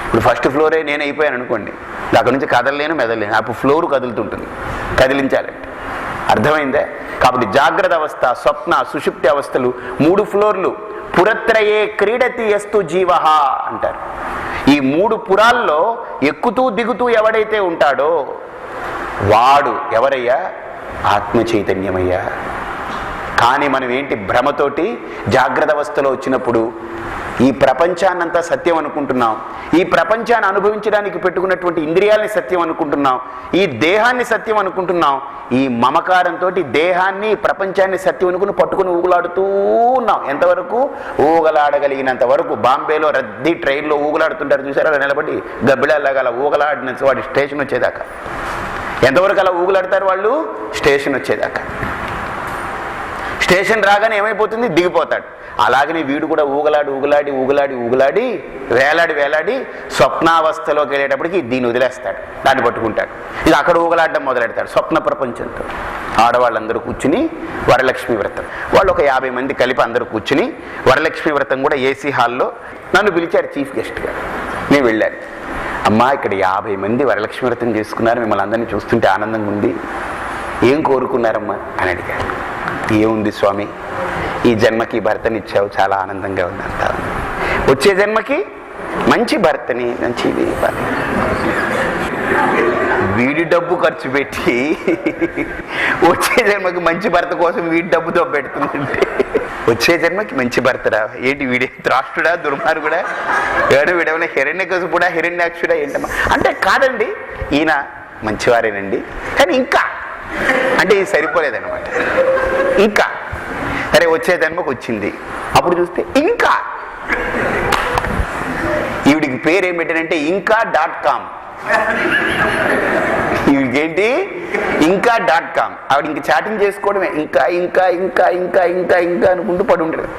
ఇప్పుడు ఫస్ట్ ఫ్లోరే నేను అయిపోయాను అనుకోండి, అక్కడి నుంచి కదలలేను, మెదలేను. అప్పుడు ఫ్లోర్ కదులుతుంటుంది, కదిలించాలంటే. అర్థమైందే? కాబట్టి జాగ్రత్త అవస్థ, స్వప్న సుషుప్తి అవస్థలు 3 ఫ్లోర్లు. పురత్రయే క్రీడతి యస్తు జీవ అంటారు. ఈ 3 పురాల్లో ఎక్కుతూ దిగుతూ ఎవడైతే ఉంటాడో వాడు ఎవరయ్యా? ఆత్మ చైతన్యమయ్యా. కానీ మనం ఏంటి? భ్రమతోటి జాగ్రత్త అవస్థలో వచ్చినప్పుడు ఈ ప్రపంచాన్నంతా సత్యం అనుకుంటున్నాం, ఈ ప్రపంచాన్ని అనుభవించడానికి పెట్టుకున్నటువంటి ఇంద్రియాలని సత్యం అనుకుంటున్నాం, ఈ దేహాన్ని సత్యం అనుకుంటున్నాం. ఈ మమకారంతో దేహాన్ని, ప్రపంచాన్ని సత్యం అనుకుని పట్టుకుని ఊగులాడుతూ ఉన్నాం. ఎంతవరకు? ఊగలాడగలిగినంత వరకు. బాంబేలో రద్దీ ట్రైన్లో ఊగులాడుతుంటారు చూసారా, అలా నిలబడి గబ్బిలాగా అలా ఊగలాడిన వాడి స్టేషన్ వచ్చేదాకా. ఎంతవరకు అలా ఊగులాడతారు వాళ్ళు? స్టేషన్ వచ్చేదాకా. స్టేషన్ రాగానే ఏమైపోతుంది? దిగిపోతాడు. అలాగనే వీడు కూడా ఊగలాడి వేలాడి స్వప్నావస్థలోకి వెళ్ళేటప్పటికి దీన్ని వదిలేస్తాడు, దాన్ని పట్టుకుంటాడు. ఇది అక్కడ ఊగలాడడం మొదలెడతాడు స్వప్న ప్రపంచంతో. ఆడవాళ్ళందరూ కూర్చుని వరలక్ష్మి వ్రతం, వాళ్ళు ఒక 50 మంది కలిపి అందరూ కూర్చుని వరలక్ష్మి వ్రతం కూడా ఏసీ హాల్లో నన్ను పిలిచారు చీఫ్ గెస్ట్గా. నేను వెళ్ళాను. అమ్మా, ఇక్కడ 50 మంది వరలక్ష్మి వ్రతం చేసుకున్నారు, మిమ్మల్ని అందరినీ చూస్తుంటే ఆనందంగా ఉంది, ఏం కోరుకున్నారమ్మా అని అడిగారు. ఏముంది స్వామి, ఈ జన్మకి భర్తని ఇచ్చావు, చాలా ఆనందంగా ఉంది అంతా. వచ్చే జన్మకి మంచి భర్తని, మంచి వీడి డబ్బు ఖర్చు పెట్టి వచ్చే జన్మకి మంచి భర్త కోసం వీడి డబ్బుతో పెడుతుందంటే వచ్చే జన్మకి మంచి భర్తరా ఏంటి? వీడే త్రాష్టుడా, దుర్మార్గుడా, వీడేమైనా హిరణ్యకశిపుడా, హిరణ్యాక్షుడా ఏంటమ్మా అంటే? కాదండి, ఈయన మంచివారేనండి, కానీ ఇంకా అంటే ఇది సరిపోలేదన్నమాట. ఇంకా సరే, వచ్చే జన్మకు వచ్చింది. అప్పుడు చూస్తే ఇంకా, ఈవిడికి పేరు ఏం పెట్టానంటే ఇంకా.com. ఈవిడికేంటి? ఇంకా.com. ఆవిడ ఇంక చాటింగ్ చేసుకోవడమే, ఇంకా ఇంకా ఇంకా ఇంకా ఇంకా ఇంకా అనుకుంటూ పడి ఉంటాడు.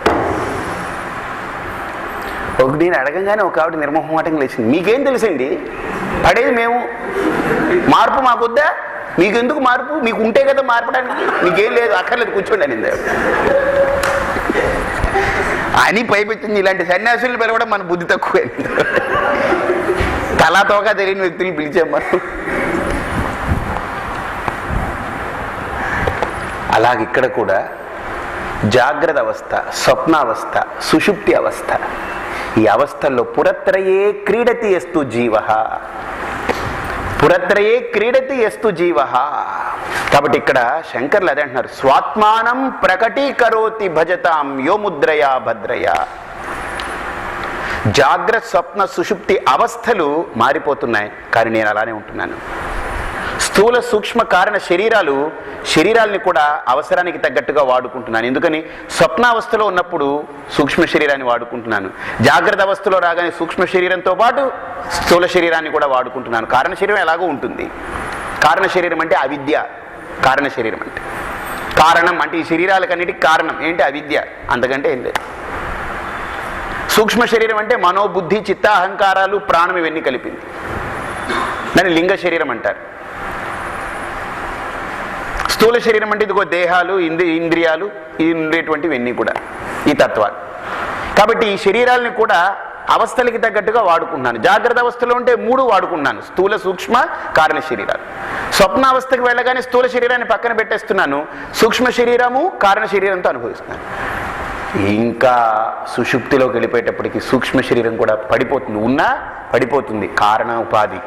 ఒకటి నేను అడగంగానే ఒక ఆవిడ నిర్మోహమాటంగా లేచింది, మీకేం తెలుసండి, పడేది మేము, మార్పు మాకొద్దా, మీకెందుకు మార్పు, మీకు ఉంటే కదా మార్పడానికి, మీకేం లేదు, అక్కర్లేదు, కూర్చోండి అనింది. అని పైపెచ్చింది. ఇలాంటి సన్యాసులను పిలవడం మన బుద్ధి తక్కువ. తలాతోగా తెలియని వ్యక్తులు పిలిచాం మనం. అలాగిక్కడ కూడా జాగ్రత్త అవస్థ, స్వప్నావస్థ, సుషుప్తి అవస్థ, ఈ అవస్థల్లో పురత్రయే క్రీడతి యస్తు జీవ, పురత్రయే క్రీడతి యస్తు జీవ. కాబట్టి ఇక్కడ శంకర్లు అదే అంటున్నారు, స్వాత్మానం ప్రకటీకరోతి భజతాం యో ముద్రయా భద్రయా. జాగ్రత్త స్వప్న సుషుప్తి అవస్థలు మారిపోతున్నాయి, కానీ నేను అలానే ఉంటున్నాను. స్థూల సూక్ష్మ కారణ శరీరాల్ని కూడా అవసరానికి తగ్గట్టుగా వాడుకుంటున్నాను. ఎందుకని స్వప్నావస్థలో ఉన్నప్పుడు సూక్ష్మ శరీరాన్ని వాడుకుంటున్నాను, జాగ్రత్త అవస్థలో రాగానే సూక్ష్మ శరీరంతో పాటు స్థూల శరీరాన్ని కూడా వాడుకుంటున్నాను. కారణ శరీరం ఎలాగో ఉంటుంది. కారణ శరీరం అంటే అవిద్య. కారణ శరీరం అంటే కారణం, అంటే ఈ శరీరాలకన్నిటికీ కారణం ఏంటి? అవిద్య, అంతకంటే ఏం లేదు. సూక్ష్మ శరీరం అంటే మనోబుద్ధి చిత్త అహంకారాలు ప్రాణం ఇవన్నీ కలిపింది. దాన్ని లింగ శరీరం అంటారు. స్థూల శరీరం అంటే ఇదిగో దేహాలు, ఇంద్రియాలు, ఇది ఉండేటువంటివన్నీ కూడా ఈ తత్వాలు. కాబట్టి ఈ శరీరాలని కూడా అవస్థలకి తగ్గట్టుగా వాడుకుంటున్నాను. జాగ్రత్త అవస్థలో ఉంటే 3 వాడుకున్నాను, స్థూల సూక్ష్మ కారణ శరీరాలు. స్వప్నావస్థకు వెళ్ళగానే స్థూల శరీరాన్ని పక్కన పెట్టేస్తున్నాను, సూక్ష్మ శరీరము కారణ శరీరంతో అనుభవిస్తున్నాను. ఇంకా సుషుప్తిలోకి వెళ్ళిపోయేటప్పటికి సూక్ష్మ శరీరం కూడా పడిపోతుంది, పడిపోతుంది. కారణ ఉపాధి,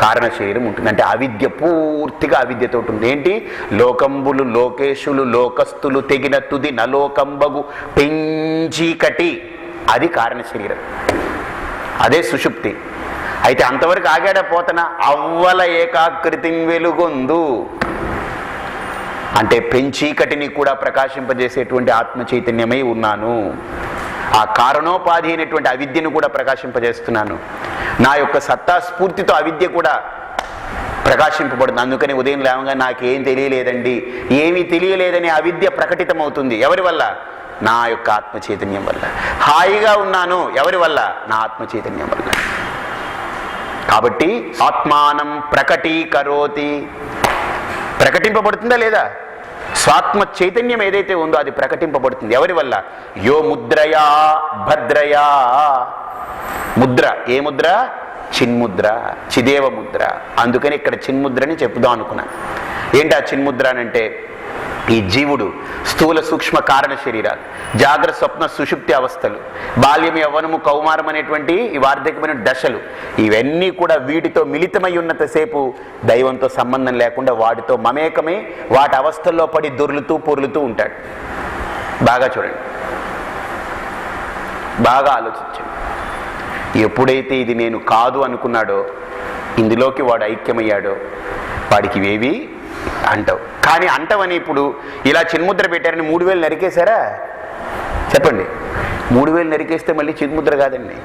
కారణ శరీరం ఉంటుంది. అంటే అవిద్య, పూర్తిగా అవిద్యతో ఉంటుంది. ఏంటి? లోకంబులు లోకేశులు లోకస్తులు తెగిన తుది నలోకంబగు పెంచీకటి, అది కారణ శరీరం, అదే సుషుప్తి. అయితే అంతవరకు ఆగాడ పోతన అవ్వల ఏకాకృతిని వెలుగొందు అంటే పెంచీకటిని కూడా ప్రకాశింపజేసేటువంటి ఆత్మ చైతన్యమై ఉన్నాను. ఆ కారణోపాధి అయినటువంటి అవిద్యను కూడా ప్రకాశింపజేస్తున్నాను. నా యొక్క సత్తా స్ఫూర్తితో అవిద్య కూడా ప్రకాశింపబడుతుంది. అందుకని ఉదయం లేవగా నాకేం తెలియలేదండి, ఏమీ తెలియలేదని అవిద్య ప్రకటితమవుతుంది. ఎవరి వల్ల? నా యొక్క ఆత్మ చైతన్యం వల్ల. హాయిగా ఉన్నాను ఎవరి వల్ల? నా ఆత్మ చైతన్యం వల్ల. కాబట్టి ఆత్మానం ప్రకటీకరోతి, ప్రకటింపబడుతుందా లేదా? స్వాత్మ చైతన్యం ఏదైతే ఉందో అది ప్రకటింపబడుతుంది. ఎవరి వల్ల? యో ముద్రయా భద్రయా. ముద్ర, ఏ ముద్ర? చిన్ముద్ర, చిదేవ ముద్ర. అందుకని ఇక్కడ చిన్ముద్రని చెప్పుదాం అనుకున్నాను. ఏంటి ఆ చిన్ముద్ర అంటే, ఈ జీవుడు స్థూల సూక్ష్మ కారణ శరీరాలు, జాగ్రత్త స్వప్న సుషుప్తి అవస్థలు, బాల్యం యవ్వనము కౌమారం అనేటువంటి ఈ వార్ధక్యమైన దశలు, ఇవన్నీ కూడా వీటితో మిళితమై ఉన్నంతసేపు దైవంతో సంబంధం లేకుండా వాటితో మమేకమై వాటి అవస్థల్లో పడి దొర్లుతూ పొర్లుతూ ఉంటాడు. బాగా చూడండి, బాగా ఆలోచించండి. ఎప్పుడైతే ఇది నేను కాదు అనుకున్నాడో, ఇందులోకి వాడు ఐక్యమయ్యాడో, వాడికి ఇవేవి అంటావు. కానీ అంటవని ఇప్పుడు ఇలా చిన్ముద్ర పెట్టారని 3000 నరికేశారా? చెప్పండి, 3000 నరికేస్తే మళ్ళీ చిన్ముద్ర కాదండి.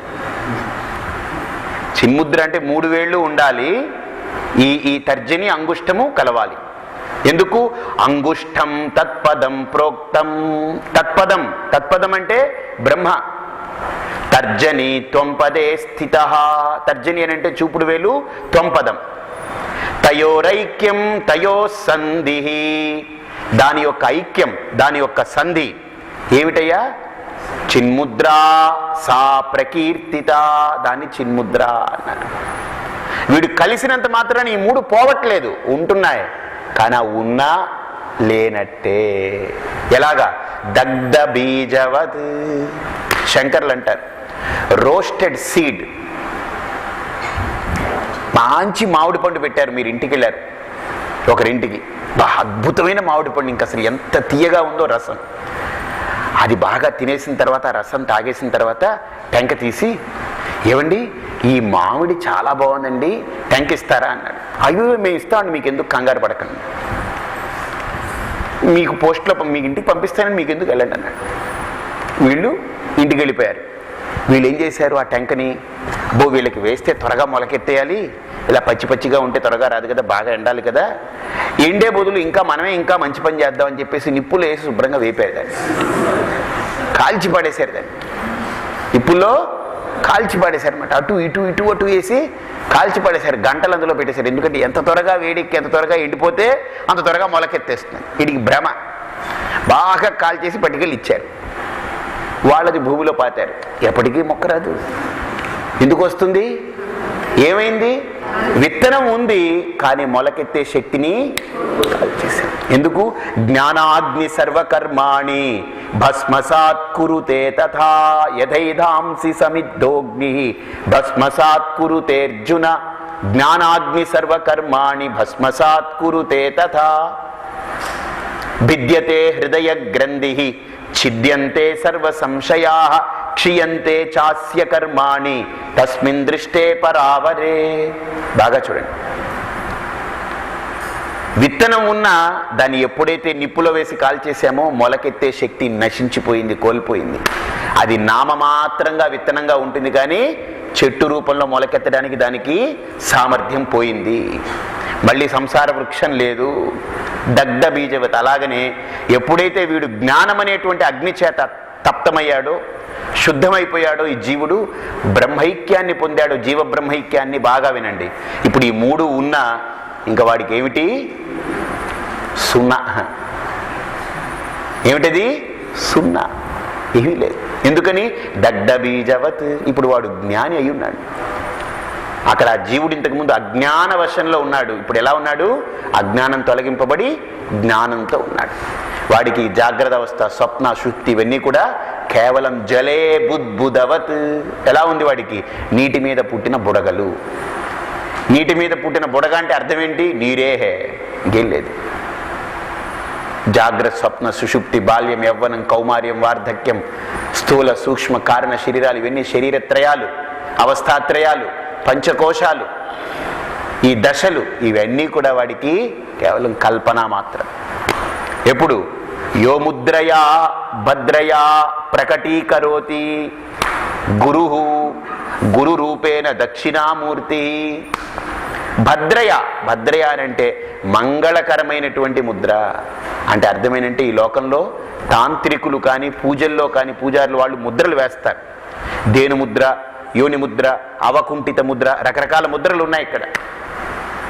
చిన్ముద్ర అంటే 3 వేళ్ళు ఉండాలి, ఈ తర్జని అంగుష్టము కలవాలి. ఎందుకు? అంగుష్టం తత్పదం ప్రోక్తం. తత్పదం అంటే బ్రహ్మ. తర్జని త్వంపదే స్థిత. తర్జని అని అంటే చూపుడు వేలు, త్వంపదం. తయోరైక్యం తయో సంధి, దాని యొక్క ఐక్యం, దాని యొక్క సంధి ఏమిటయ్యా? చిన్ముద్రా సా ప్రకీర్తిత, దాన్ని చిన్ముద్ర అన్నారు. వీడు కలిసినంత మాత్రాన ఈ 3 పోవట్లేదు, ఉంటున్నాయి. కానీ ఉన్నా లేనట్టే. ఎలాగా? దగ్ధ బీజవత్. శంకర్లు అంటారు, రోస్టెడ్ సీడ్. మంచి మామిడి పండు పెట్టారు, మీరు ఇంటికి వెళ్ళారు ఒకరింటికి, బాగా అద్భుతమైన మామిడి పండు, ఇంకా అసలు ఎంత తీయగా ఉందో రసం. అది బాగా తినేసిన తర్వాత, రసం తాగేసిన తర్వాత టెంక తీసి, ఏమండి ఈ మామిడి చాలా బాగుందండి, టెంక ఇస్తారా అన్నాడు. అయ్యో మేము ఇస్తామండి, మీకు ఎందుకు కంగారు పడకండి, మీకు పోస్ట్లో మీకు ఇంటికి పంపిస్తానని మీకు ఎందుకు వెళ్ళండి అన్నాడు. వీళ్ళు ఇంటికి వెళ్ళిపోయారు. వీళ్ళు ఏం చేశారు? ఆ టెంకని వీళ్ళకి వేస్తే త్వరగా మొలకెత్తేయాలి, ఇలా పచ్చి పచ్చిగా ఉంటే త్వరగా రాదు కదా, బాగా ఎండాలి కదా, ఎండే బదులు మనమే ఇంకా మంచి పని చేద్దామని చెప్పేసి నిప్పులు వేసి శుభ్రంగా వేపారు దాన్ని, కాల్చి పడేశారు దాన్ని. నిప్పుల్లో కాల్చి పడేశారు అనమాట. అటు ఇటు వేసి కాల్చి పడేశారు, గంటలు అందులో పెట్టేశారు. ఎందుకంటే ఎంత త్వరగా వేడికి, ఎంత త్వరగా ఎండిపోతే అంత త్వరగా మొలకెత్తేస్తుంది. వీడికి భ్రమ. బాగా కాల్చేసి పట్టుకెళ్ళి ఇచ్చారు. వాళ్ళది భూమిలో పాతారు, ఎప్పటికీ మొక్క రాదు. ఎందుకు వస్తుంది? ఏమైంది? విత్తనం ఉంది కానీ మొలకెత్తే శక్తిని కాల్చేశారు. ఎందుకు? జ్ఞానాగ్ని సర్వకర్మాణి భస్మసాత్ కురుతే తథా యథైధాంసి సమిద్ధోగ్ని భస్మసాత్ కురుతే అర్జున. జ్ఞానాగ్ని సర్వకర్మాణి భస్మసాత్ కురుతే తథా భిద్యతే హృదయ గ్రంథి ఛిద్యంతే సర్వ సంశయా క్షీయంతే చాస్య కర్మాణి తస్మిన్ దృష్టే పరావరే. బాగా చూడండి, విత్తనం ఉన్న దాన్ని ఎప్పుడైతే నిప్పులో వేసి కాల్చేసామో మొలకెత్తే శక్తి నశించిపోయింది, కోల్పోయింది. అది నామమాత్రంగా విత్తనంగా ఉంటుంది కానీ చెట్టు రూపంలో మొలకెత్తడానికి దానికి సామర్థ్యం పోయింది. మళ్ళీ సంసార వృక్షం లేదు, దగ్ధ బీజవత. అలాగనే ఎప్పుడైతే వీడు జ్ఞానం అనేటువంటి అగ్ని చేత తప్తమయ్యాడో, శుద్ధమైపోయాడో, ఈ జీవుడు బ్రహ్మైక్యాన్ని పొందాడో, జీవ బ్రహ్మైక్యాన్ని. బాగా వినండి, ఇప్పుడు ఈ మూడు ఉన్నా ఇంకా వాడికి ఏమిటి? సున్నా. ఏమిటది? సున్నా, ఏమీ లేదు. ఎందుకని? దగ్ధ బీజవత్. ఇప్పుడు వాడు జ్ఞాని అయి ఉన్నాడు. అక్కడ జీవుడు ఇంతకుముందు అజ్ఞాన వశంలో ఉన్నాడు, ఇప్పుడు ఎలా ఉన్నాడు? అజ్ఞానం తొలగింపబడి జ్ఞానంతో ఉన్నాడు. వాడికి జాగ్రత్త అవస్థ, స్వప్న, శుద్ధి ఇవన్నీ కూడా కేవలం జలే బుద్బుదవత్. ఎలా ఉంది వాడికి? నీటి మీద పుట్టిన బుడగలు. నీటి మీద పుట్టిన బుడగ అంటే అర్థం ఏంటి? నీరేహే, ఇంకేం లేదు. జాగ్రత్త, స్వప్న, సుషుప్తి, బాల్యం, యవ్వనం, కౌమార్యం, వార్ధక్యం, స్థూల సూక్ష్మ కారణ శరీరాలు, ఇవన్నీ శరీరత్రయాలు, అవస్థాత్రయాలు, పంచకోశాలు, ఈ దశలు, ఇవన్నీ కూడా వాడికి కేవలం కల్పన మాత్రం. ఎప్పుడు? యో ముద్రయా భద్రయా ప్రకటీకరోతి గురు గురు రూపేణ దక్షిణామూర్తి. భద్రయ, భద్రయ అంటే మంగళకరమైనటువంటి ముద్ర. అంటే అర్థమేనంటే ఈ లోకంలో తాంత్రికులు కానీ, పూజల్లో కానీ, పూజారులు వాళ్ళు ముద్రలు వేస్తారు. దేని ముద్ర, యోని ముద్ర, అవకుంఠిత ముద్ర, రకరకాల ముద్రలు ఉన్నాయి ఇక్కడ.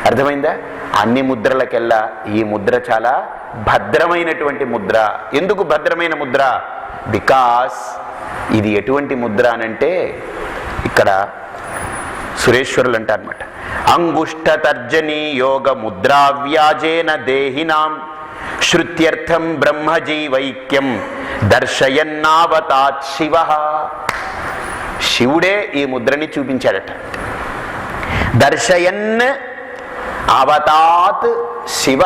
అర్థమైందా? అన్ని ముద్రలకెల్లా ఈ ముద్ర చాలా భద్రమైనటువంటి ముద్ర. ఎందుకు భద్రమైన ముద్ర? బికాస్ ఇది ఎటువంటి ముద్ర అనంటే, ఇక్కడ సురేశ్వరులు అంటారన్నమాట, అంగుష్ట తర్జనీ యోగ ముద్రావ్యాజేన దేహినాం శృత్యర్థం బ్రహ్మజీవైక్యం దర్శయన్నావతాత్ శివ. శివుడే ఈ ముద్రని చూపించాడట. దర్శయన్ అవతాత్ శివ.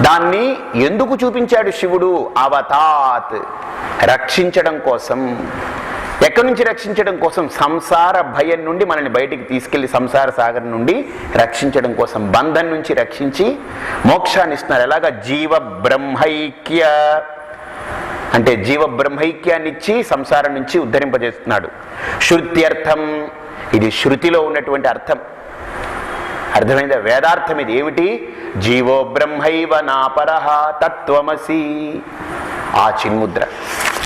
దాన్ని ఎందుకు చూపించాడు శివుడు? అవతాత్, రక్షించడం కోసం. ఎక్కడి నుంచి రక్షించడం కోసం? సంసార భయం నుండి మనల్ని బయటికి తీసుకెళ్లి సంసార సాగరం నుండి రక్షించడం కోసం, బంధం నుంచి రక్షించి మోక్షాన్ని ఇస్తున్నారు. ఎలాగా? జీవ బ్రహ్మైక్య అంటే జీవ బ్రహ్మైక్యాన్ని ఇచ్చి సంసారం నుంచి ఉద్ధరింపజేస్తున్నాడు. శృత్యర్థం, ఇది శృతిలో ఉన్నటువంటి అర్థం. అర్థమైందా? వేదార్థం ఇది. ఏమిటి? జీవో బ్రహ్మైవ నాపరః తత్వమసి, ఆ చిన్ముద్ర.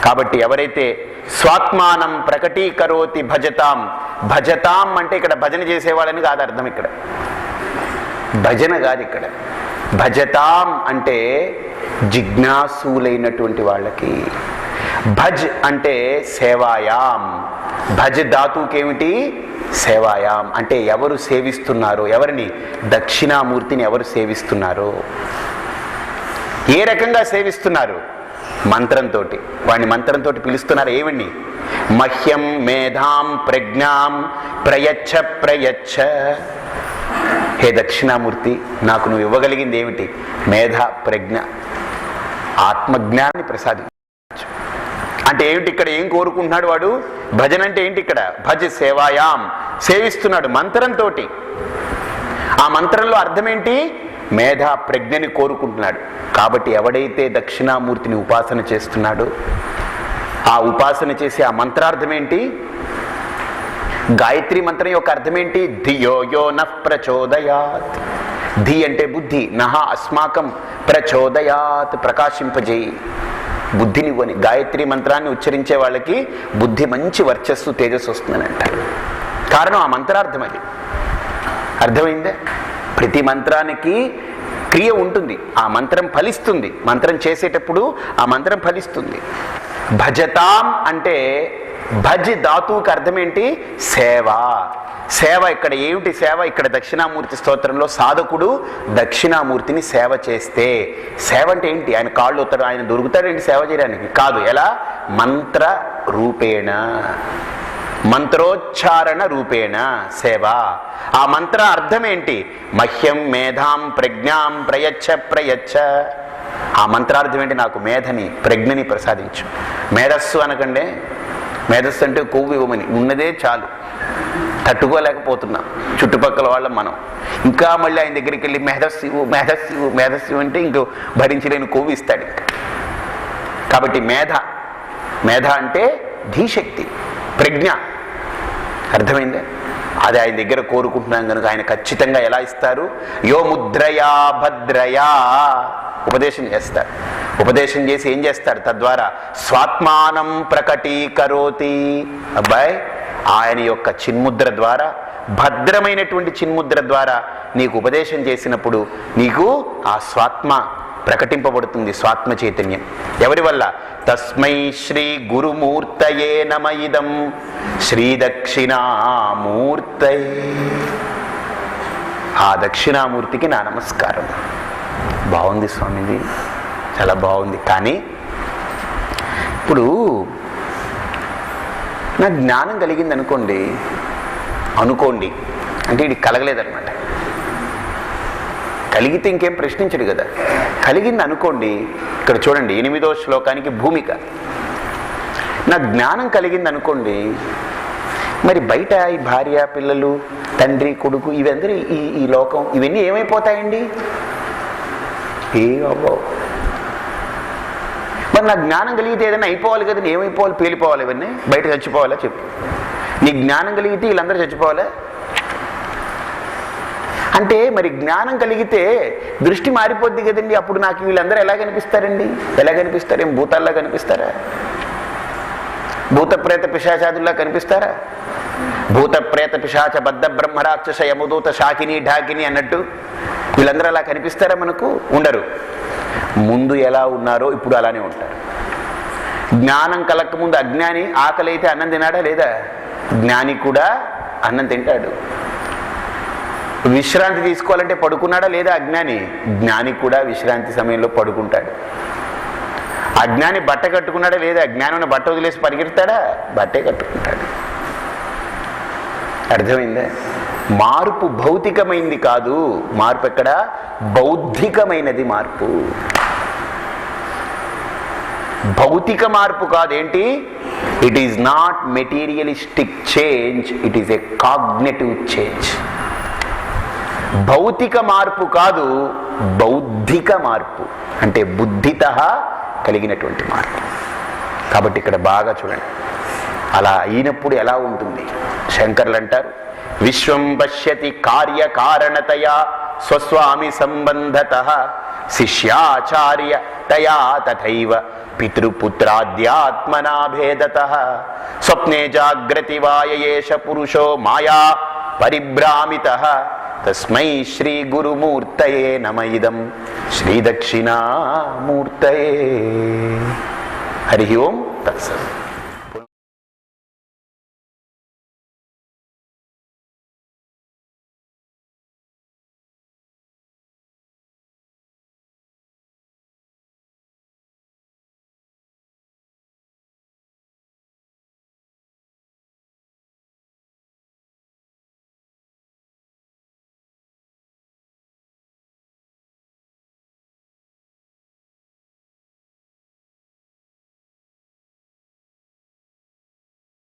కాబట్టి ఎవరైతే స్వాత్మానం ప్రకటీకరోతి భజతాం, భజతాం అంటే ఇక్కడ భజన చేసేవాళ్ళని కాదు అర్థం. ఇక్కడ భజన కాదు, ఇక్కడ భజతాం అంటే జిజ్ఞాసులైనటువంటి వాళ్ళకి. భజ్ అంటే సేవాయాం. భజ్ ధాతుకేమిటి? సేవాయాం అంటే ఎవరు సేవిస్తున్నారో, ఎవరిని? దక్షిణామూర్తిని ఎవరు సేవిస్తున్నారో. ఏ రకంగా సేవిస్తున్నారు? మంత్రంతో. వాడిని మంత్రంతో పిలుస్తున్నారు. ఏమిటి? మహ్యం మేధాం ప్రజ్ఞాం ప్రయచ్చ ప్రయచ్చ. హే దక్షిణామూర్తి, నాకు నువ్వు ఇవ్వగలిగింది ఏమిటి? మేధ, ప్రజ్ఞ, ఆత్మజ్ఞానాన్ని ప్రసాదించు. అంటే ఏమిటి? ఇక్కడ ఏం కోరుకుంటున్నాడు వాడు? భజన అంటే ఏంటి? ఇక్కడ భజ్ సేవాయాం, సేవిస్తున్నాడు మంత్రంతో. ఆ మంత్రంలో అర్థం ఏంటి? మేధ, ప్రజ్ఞని కోరుకుంటున్నాడు. కాబట్టి ఎవడైతే దక్షిణామూర్తిని ఉపాసన చేస్తున్నాడో, ఆ ఉపాసన చేసే ఆ మంత్రార్థం ఏంటి? గాయత్రి మంత్రం యొక్క అర్థం ఏంటి? ధియో యో నః ప్రచోదయాత్. ధి అంటే బుద్ధి, నహ అస్మాకం ప్రచోదయాత్, ప్రకాశింపజేయి, బుద్ధినివ్వని. గాయత్రి మంత్రాన్ని ఉచ్చరించే వాళ్ళకి బుద్ధి మంచి వర్చస్సు, తేజస్సు వస్తుందని అంటారు. కారణం ఆ మంత్రార్థం అది. అర్థమైందే? ప్రతి మంత్రానికి క్రియ ఉంటుంది. ఆ మంత్రం ఫలిస్తుంది. మంత్రం చేసేటప్పుడు ఆ మంత్రం ఫలిస్తుంది. భజతాం అంటే భజ్ ధాతువుకి అర్థం ఏంటి? సేవ. సేవ ఇక్కడ ఏమిటి సేవ? ఇక్కడ దక్షిణామూర్తి స్తోత్రంలో సాధకుడు దక్షిణామూర్తిని సేవ చేస్తే, సేవ అంటే ఏంటి? ఆయన కాళ్ళు ఉత్తరు, ఆయన దొరుకుతాడేంటి సేవ చేయడానికి? కాదు. ఎలా? మంత్ర రూపేణ, మంత్రోచ్చారణ రూపేణ సేవ. ఆ మంత్ర అర్థం ఏంటి? మహ్యం మేధాం ప్రజ్ఞాం ప్రయచ్చ ప్రయచ్చ. ఆ మంత్రార్థం ఏంటి? నాకు మేధని ప్రజ్ఞని ప్రసాదించు. మేధస్సు అనకండే, మేధస్సు అంటే కొవ్వు ఇవ్వమని, ఉన్నదే చాలు, తట్టుకోలేకపోతున్నాం చుట్టుపక్కల వాళ్ళం మనం. ఇంకా మళ్ళీ ఆయన దగ్గరికి వెళ్ళి మేధస్సు మేధస్సు మేధస్సు అంటే ఇంకో భరించలేని కొవ్వు ఇస్తాడు. కాబట్టి మేధ, మేధ అంటే ధీశక్తి, ప్రజ్ఞ. అర్థమైందే? అది ఆయన దగ్గర కోరుకుంటున్నాం కనుక ఆయన ఖచ్చితంగా ఎలా ఇస్తారు? యో ముద్రయా భద్రయా ఉపదేశం చేస్తారు. ఉపదేశం చేసి ఏం చేస్తారు? తద్వారా స్వాత్మానం ప్రకటీకరోతి. అబ్బాయి, ఆయన యొక్క చిన్ముద్ర ద్వారా, భద్రమైనటువంటి చిన్ముద్ర ద్వారా నీకు ఉపదేశం చేసినప్పుడు నీకు ఆ స్వాత్మ ప్రకటింపబడుతుంది, స్వాత్మ చైతన్యం. ఎవరి వల్ల? తస్మై శ్రీ గురుమూర్తయే నమ ఇదం శ్రీ దక్షిణామూర్తయే. ఆ దక్షిణామూర్తికి నా నమస్కారం. బాగుంది స్వామిది, చాలా బాగుంది. కానీ ఇప్పుడు నాకు జ్ఞానం కలిగింది అనుకోండి అంటే ఇది కలగలేదన్నమాట. కలిగితే ఇంకేం ప్రశ్నించడు కదా. కలిగింది అనుకోండి. ఇక్కడ చూడండి 8వ శ్లోకానికి భూమిక. నాకు జ్ఞానం కలిగింది అనుకోండి, మరి బయట ఈ భార్య పిల్లలు తండ్రి కొడుకు ఇవందరూ ఈ లోకం ఇవన్నీ ఏమైపోతాయండి? ఏమవ్వవు. మరి నాకు జ్ఞానం కలిగితే ఏదైనా అయిపోవాలి కదా, ఏమైపోవాలి? పేలిపోవాలి, ఇవన్నీ బయట చచ్చిపోవాలా? చెప్పు. నీకు జ్ఞానం కలిగితే వీళ్ళందరూ చచ్చిపోవాలా? అంటే మరి జ్ఞానం కలిగితే దృష్టి మారిపోద్ది కదండి. అప్పుడు నాకు వీళ్ళందరూ ఎలా కనిపిస్తారండి? ఎలా కనిపిస్తారు? ఏం భూతాల్లా కనిపిస్తారా? భూత ప్రేత పిశాచాదుల్లా కనిపిస్తారా? భూత ప్రేత పిశాచ బద్ధ బ్రహ్మరాక్షస యమదూత శాకిని ఢాకిని అన్నట్టు వీళ్ళందరూ అలా కనిపిస్తారా మనకు? ఉండరు. ముందు ఎలా ఉన్నారో ఇప్పుడు అలానే ఉంటారు. జ్ఞానం కలక్క ముందు అజ్ఞాని ఆకలి అయితే అన్నం తినాడా లేదా? జ్ఞాని కూడా అన్నం తింటాడు. విశ్రాంతి తీసుకోవాలంటే పడుకున్నాడా లేదా అజ్ఞాని? జ్ఞాని కూడా విశ్రాంతి సమయంలో పడుకుంటాడు. అజ్ఞాని బట్ట కట్టుకున్నాడా లేదా? అజ్ఞాని బట్ట వదిలేసి పరిగెడతాడా? బట్టే కట్టుకుంటాడు. అర్థమైందా? మార్పు భౌతికమైంది కాదు, మార్పు ఎక్కడ? బౌద్ధికమైనది మార్పు. భౌతిక మార్పు కాదు. ఏంటి? It is not materialistic change, it is a cognitive change. భౌతిక మార్పు కాదు, బౌద్ధిక మార్పు అంటే బుద్ధిత కలిగినటువంటి మార్పు. కాబట్టి ఇక్కడ బాగా చూడండి, అలా అయినప్పుడు ఎలా ఉంటుంది? శంకర్లు అంటారు, విశ్వం పశ్యతి కార్యకారణతయా స్వస్వామి సంబంధతః శిష్యాచార్య తయా తథైవ పితృపుత్రాద్యాత్మనా భేదతః స్వప్నే జాగ్రతి వాయేష పురుషో మాయా పరిభ్రామితః తస్మై శ్రీ గురుమూర్తయే నమ ఇదం శ్రీ దక్షిణామూర్తయే. హరి ఓం తత్సత్.